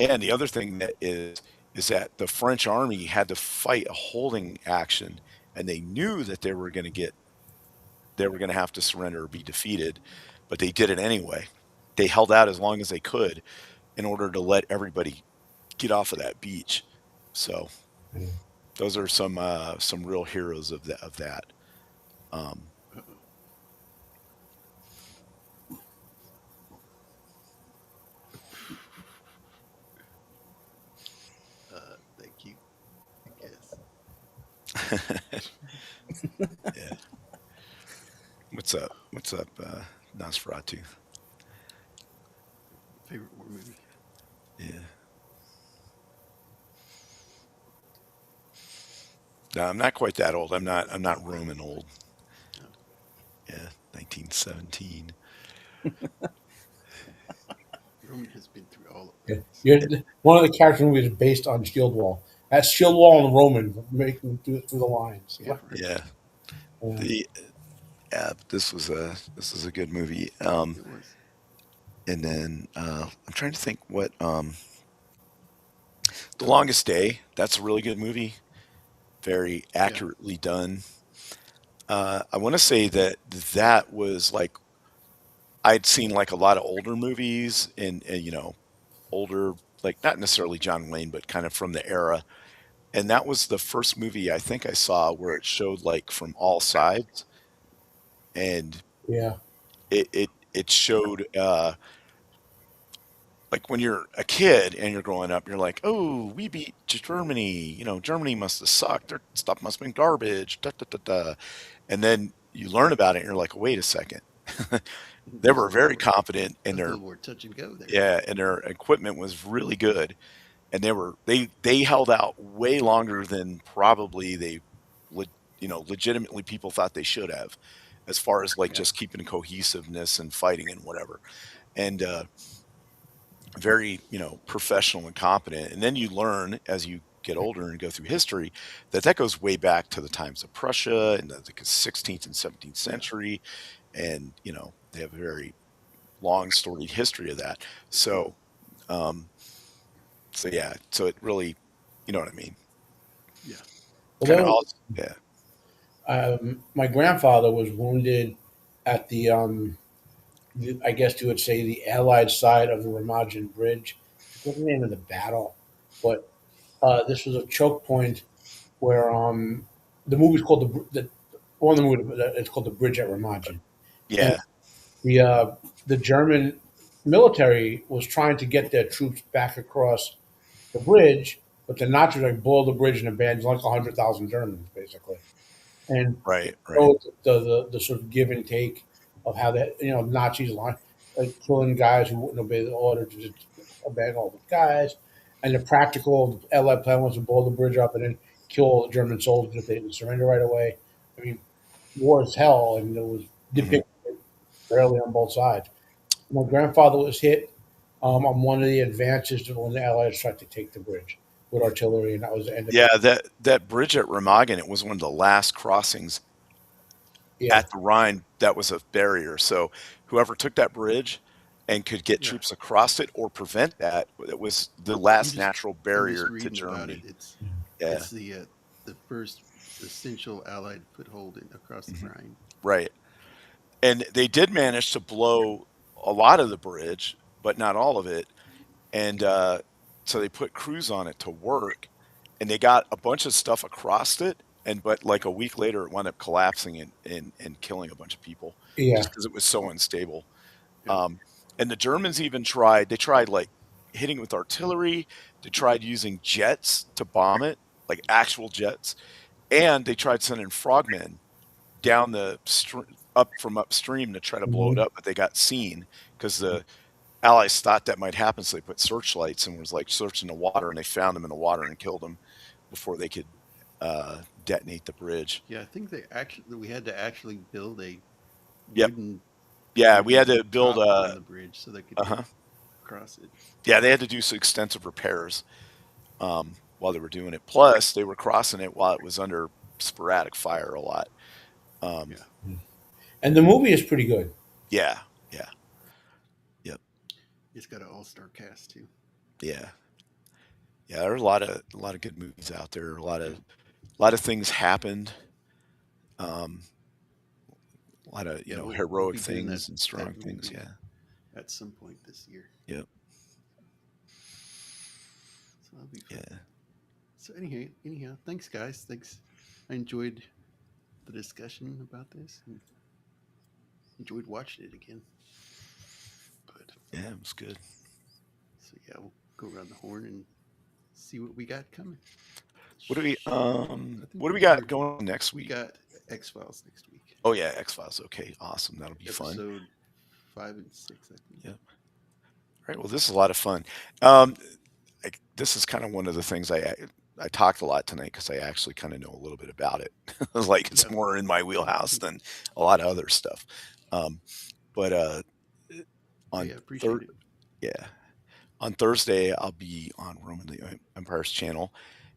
And the other thing that is that the French army had to fight a holding action, and they knew that they were going to have to surrender or be defeated, but they did it anyway. They held out as long as they could in order to let everybody get off of that beach. So yeah. those are some real heroes of that. Um, Uh-oh. Thank you. I guess. yeah. What's up? What's up, Nosferatu? Favorite war movie. Yeah. No, I'm not quite that old. I'm not Roman old. No. Yeah, 1917. Roman has been through all of Yeah. those. One of the character movies is based on Shieldwall. That's Shieldwall and Roman making through the lines. Yeah, right. Yeah. Yeah. The this was a good movie. It was. And then I'm trying to think what The Longest Day. That's a really good movie. Very Yeah. accurately done. I want to say that that was like I'd seen like a lot of older movies and older, like not necessarily John Wayne, but kind of from the era. And that was the first movie I think I saw where it showed like from all sides, and Yeah. it showed like when you're a kid and you're growing up, you're like, oh, we beat Germany. Germany must have sucked. Their stuff must have been garbage. Da, da, da, da. And then you learn about it and you're like, wait a second. They It was were a little very more. confident That in was a their little more touch and go there. yeah, and their equipment was really good. And they held out way longer than probably le- legitimately people thought they should have, as far as like Yeah. just keeping cohesiveness and fighting and whatever. And very professional and competent. And then you learn as you get older and go through history that goes way back to the times of Prussia and the 16th and 17th Yeah. century, and they have a very long storied history of that. So um so yeah, so it really, you know what I mean, Yeah. Well, kind that of was, all. Yeah. my grandfather was wounded at I guess you would say, the Allied side of the Remagen Bridge. What's the name of the battle? But this was a choke point where the movie's called one of the movie, it's called The Bridge at Remagen, and Yeah. the uh, the German military was trying to get their troops back across the bridge, but the Nazis like boiled the bridge and abandoned like 100,000 Germans basically. And Right. Right. so the sort of give and take of how that Nazis like killing guys who wouldn't obey the order to just abandon all the guys, and the practical Allied plan was to blow the bridge up and then kill all the German soldiers if they didn't surrender right away. I mean, war is hell, and it was Hmm. depicted fairly on both sides. My grandfather was hit on one of the advances when the Allies tried to take the bridge with artillery, and that was the end of it. Yeah, that bridge at Remagen, it was one of the last crossings Yeah, at the Rhine that was a barrier. So whoever took that bridge and could get Yeah. troops across it or prevent that, it was the I'm last just natural I'm just barrier to reading about it. Germany. It's Yeah. it's the first essential Allied foothold across the Hmm. Rhine. Right. And they did manage to blow a lot of the bridge, but not all of it. And so they put crews on it to work, and they got a bunch of stuff across it. And but like a week later, it wound up collapsing and killing a bunch of people yeah, just because it was so unstable. Yeah. Um, and the Germans even tried. They tried like hitting with artillery. They tried using jets to bomb it, like actual jets, and they tried sending frogmen down up from upstream to try to blow it hmm up, but they got seen because the Allies thought that might happen, so they put searchlights and was like searching the water, and they found them in the water and killed them before they could detonate the bridge. Yeah, I think we had to actually build a Yep. wooden Yeah, we had bridge to on build top a. on the bridge so they could Uh get huh. across it. Yeah, they had to do some extensive repairs while they were doing it. Plus, they were crossing it while it was under sporadic fire a lot. Um, Yeah, And the movie is pretty good. yeah, yeah, yep, it's got an all-star cast too. yeah, yeah. There are a lot of good movies out there. A lot of things happened. Um, a lot of Yeah, we'll heroic be doing things and strong that things. movie Yeah, at some point this year, yep, so that'll be fun. yeah. So anyhow, thanks guys. Thanks. I enjoyed the discussion about this and enjoyed watching it again. But Yeah, it was good. so yeah, we'll go around the horn and see what we got coming. What do we I think what do we got going on next we week? got X Files next week. Oh yeah, X Files. Okay, awesome. That'll be fun. Episode 5 and 6, I think. Yep. All right. Well, this is a lot of fun. This is kind of one of the things I talked a lot tonight because I actually kind of know a little bit about it. Like it's Yeah. more in my wheelhouse than a lot of other stuff. But on Yeah, appreciate it. yeah, on Thursday I'll be on Roman the Empire's channel.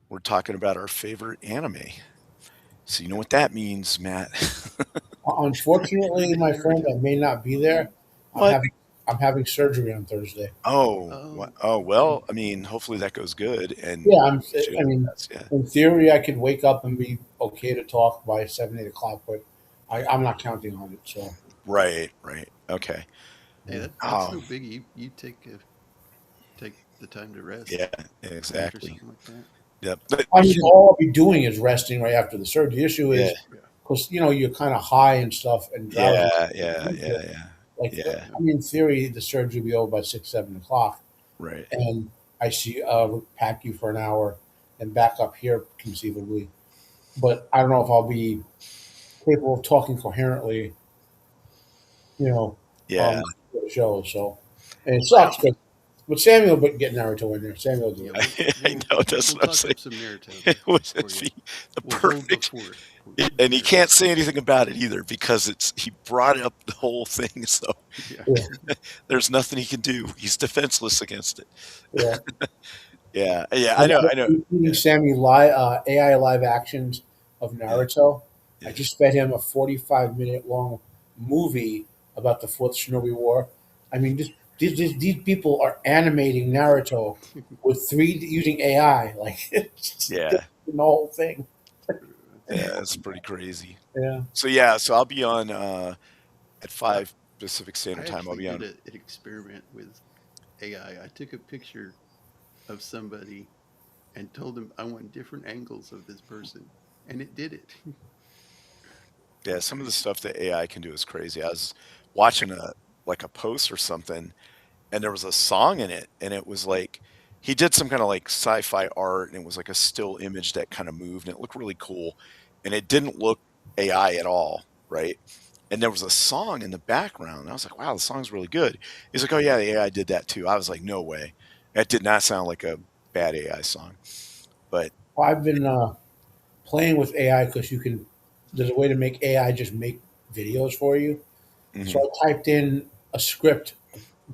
We're talking about our favorite anime. So you know what that means, Matt? Unfortunately, my friend, I may not be there. I'm What? having I'm having surgery on Thursday. Oh, Oh, well, I mean, hopefully that goes good. And Yeah, you I mean, yeah, in theory, I could wake up and be okay to talk by 7, 8 o'clock, but I'm not counting on it. So right, okay. hey, that's no Oh, biggie. You take the time to rest yeah, after exactly. something like that. Yep. But I mean, all I'll be doing is resting right after the surgery. The issue yeah, is because you're kind of high and stuff and drowsy. Like, yeah, I mean, in theory, the surgery will be over by 6, 7 o'clock, right. and I see pack you for an hour and back up here conceivably. But I don't know if I'll be capable of talking coherently, you know, Yeah, for the show. So, and it sucks because with Samuel, but getting Naruto in there, Samuel will do Yeah, it. I know that's we'll what I'm talk saying. up some Naruto It was for you. the We'll hold the perfect, fort. and he can't say anything about it either because he brought up the whole thing. So Yeah. Yeah, there's nothing he can do. He's defenseless against it. yeah. Yeah, I And know, I know. Eating Sammy AI live actions of Yeah, Naruto. I yeah, just fed him a 45-minute long movie about the Fourth Shinobi War. I mean, these people are animating Naruto with using AI, like it's just yeah, the whole thing. yeah. It's pretty crazy. Yeah. So I'll be on at I, 5 Pacific I Standard Time. I'll actually be did on. an experiment with AI. I took a picture of somebody and told them I want different angles of this person, and it did it. Yeah, Pretty some of the crazy. stuff that AI can do is crazy. I was watching a post or something, and there was a song in it, and it was like he did some kind of like sci-fi art, and it was like a still image that kind of moved, and it looked really cool, and it didn't look AI at all, right? And there was a song in the background. And I was like, "Wow, the song's really good." He's like, "Oh yeah, the AI did that too." I was like, "No way, that did not sound like a bad AI song." But Well, I've been playing with AI because you can. There's a way to make AI just make videos for you. So mhm. I typed in a script,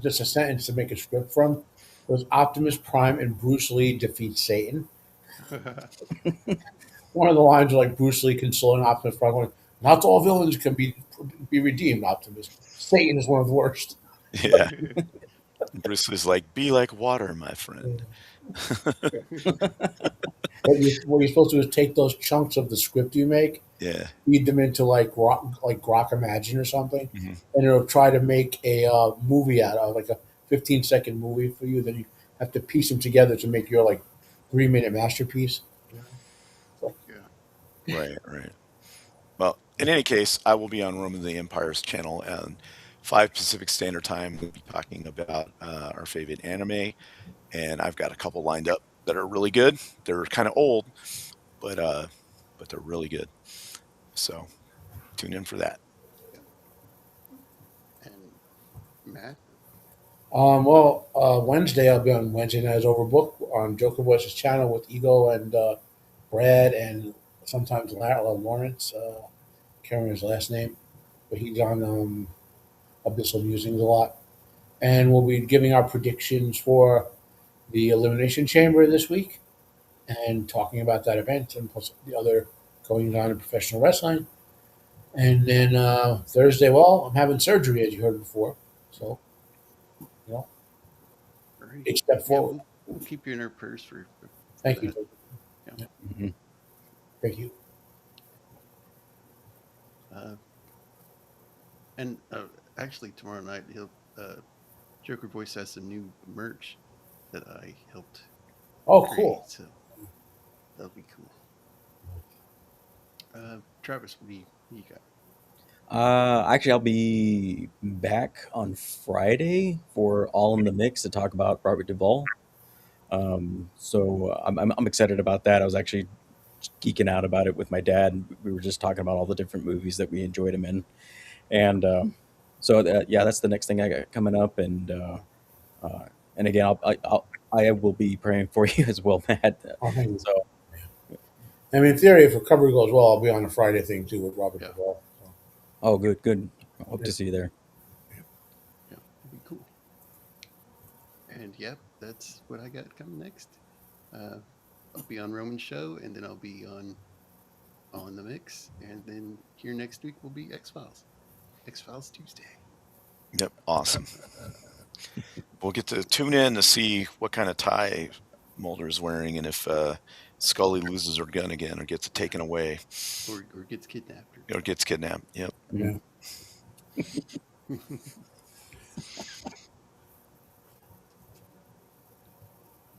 just a sentence to make a script from. It was Optimus Prime and Bruce Lee defeat Satan. One of the lines was like Bruce Lee consoling Optimus Prime, going, "Not all villains can be redeemed, Optimus. Satan is one of the worst." Yeah, Bruce was like, "Be like water, my friend." What you're supposed to do is take those chunks of the script you make, Yeah. feed them into like Grok Imagine or something, Mhm. and it'll try to make a movie out of like a 15-second movie for you. Then you have to piece them together to make your like 3-minute masterpiece. Yeah. Right. Well, in any case, I will be on Roman the Empire's channel and 5 Pacific Standard Time. We'll be talking about our favorite anime, and I've got a couple lined up that are really good. They're kind of old, but they're really good. So tune in for that. And Matt, Wednesday I'll be on Wednesday Nights Overbook on Joker Voices channel with Ego and Brad and sometimes Lawrence. Can't remember his last name, but he's on Abyssal Musings a lot. And we'll be giving our predictions for the Elimination Chamber this week and talking about that event and plus the other goings on in professional wrestling. And then Thursday, well, I'm having surgery, as you heard before. So, you know, Alrighty. big step Yeah, forward. we'll keep you in our prayers for Thank you. that. Yeah. Hmm. Thank you. And actually, tomorrow night, Joker Voice has some new merch that I helped Oh, create, cool. so that'll be cool. Travis, what do you got? Actually, I'll be back on Friday for All in the Mix to talk about Robert Duvall. So I'm excited about that. I was actually geeking out about it with my dad. We were just talking about all the different movies that we enjoyed him in, and yeah, that's the next thing I got coming up. And again, I will be praying for you as well, Matt. Oh, thank you. So I mean, in theory, if recovery goes well, I'll be on the Friday thing too with Robert Yeah. Duvall. So, oh, good. I hope to see you there. Yeah, that'd be cool. And yep, that's what I got coming next. I'll be on Roman's show, and then I'll be on the Mix, and then here next week will be X Files Tuesday. Yep, awesome. We'll get to tune in to see what kind of tie Mulder's wearing, and if Scully loses her gun again or gets it taken away Or gets kidnapped. or gets kidnapped. Yep. yeah.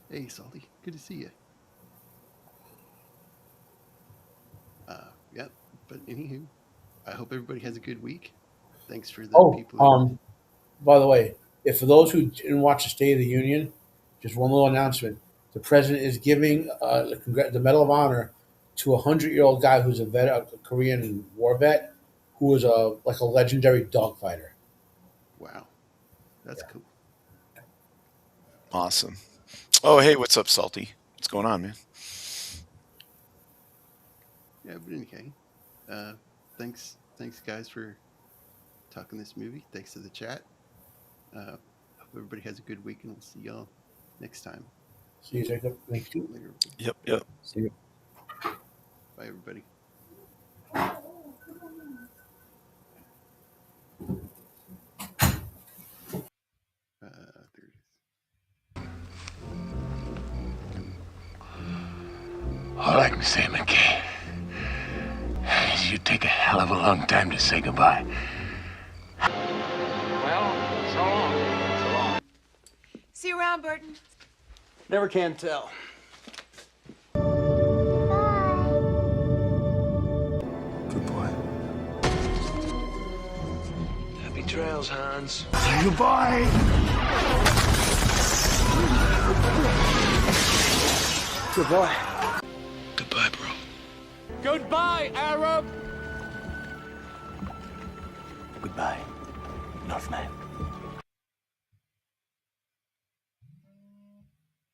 Hey, Salty, good to see you. Yep. But anywho, I hope everybody has a good week. Thanks for the people. By the way, if for those who didn't watch the State of the Union, just one little announcement: the president is giving the Medal of Honor to a 100-year-old guy who's a Korean war vet, who was a legendary dogfighter. Wow, that's cool. Awesome. Oh, hey, what's up, Salty? What's going on, man? Yeah, but anyway, thanks guys for talking this movie. Thanks to the chat. Hope everybody has a good week, and we'll see y'all next time. See you, Jacob. Thank you. Later. Yep. See you. Bye, everybody. There it is. All I can say, McKay, is you take a hell of a long time to say goodbye. Well, so long. So long. See you around, Burton. Never can tell. Good boy. Happy trails, Hans. Goodbye. Good boy. Goodbye, bro. Goodbye, Arab. Goodbye, Northman.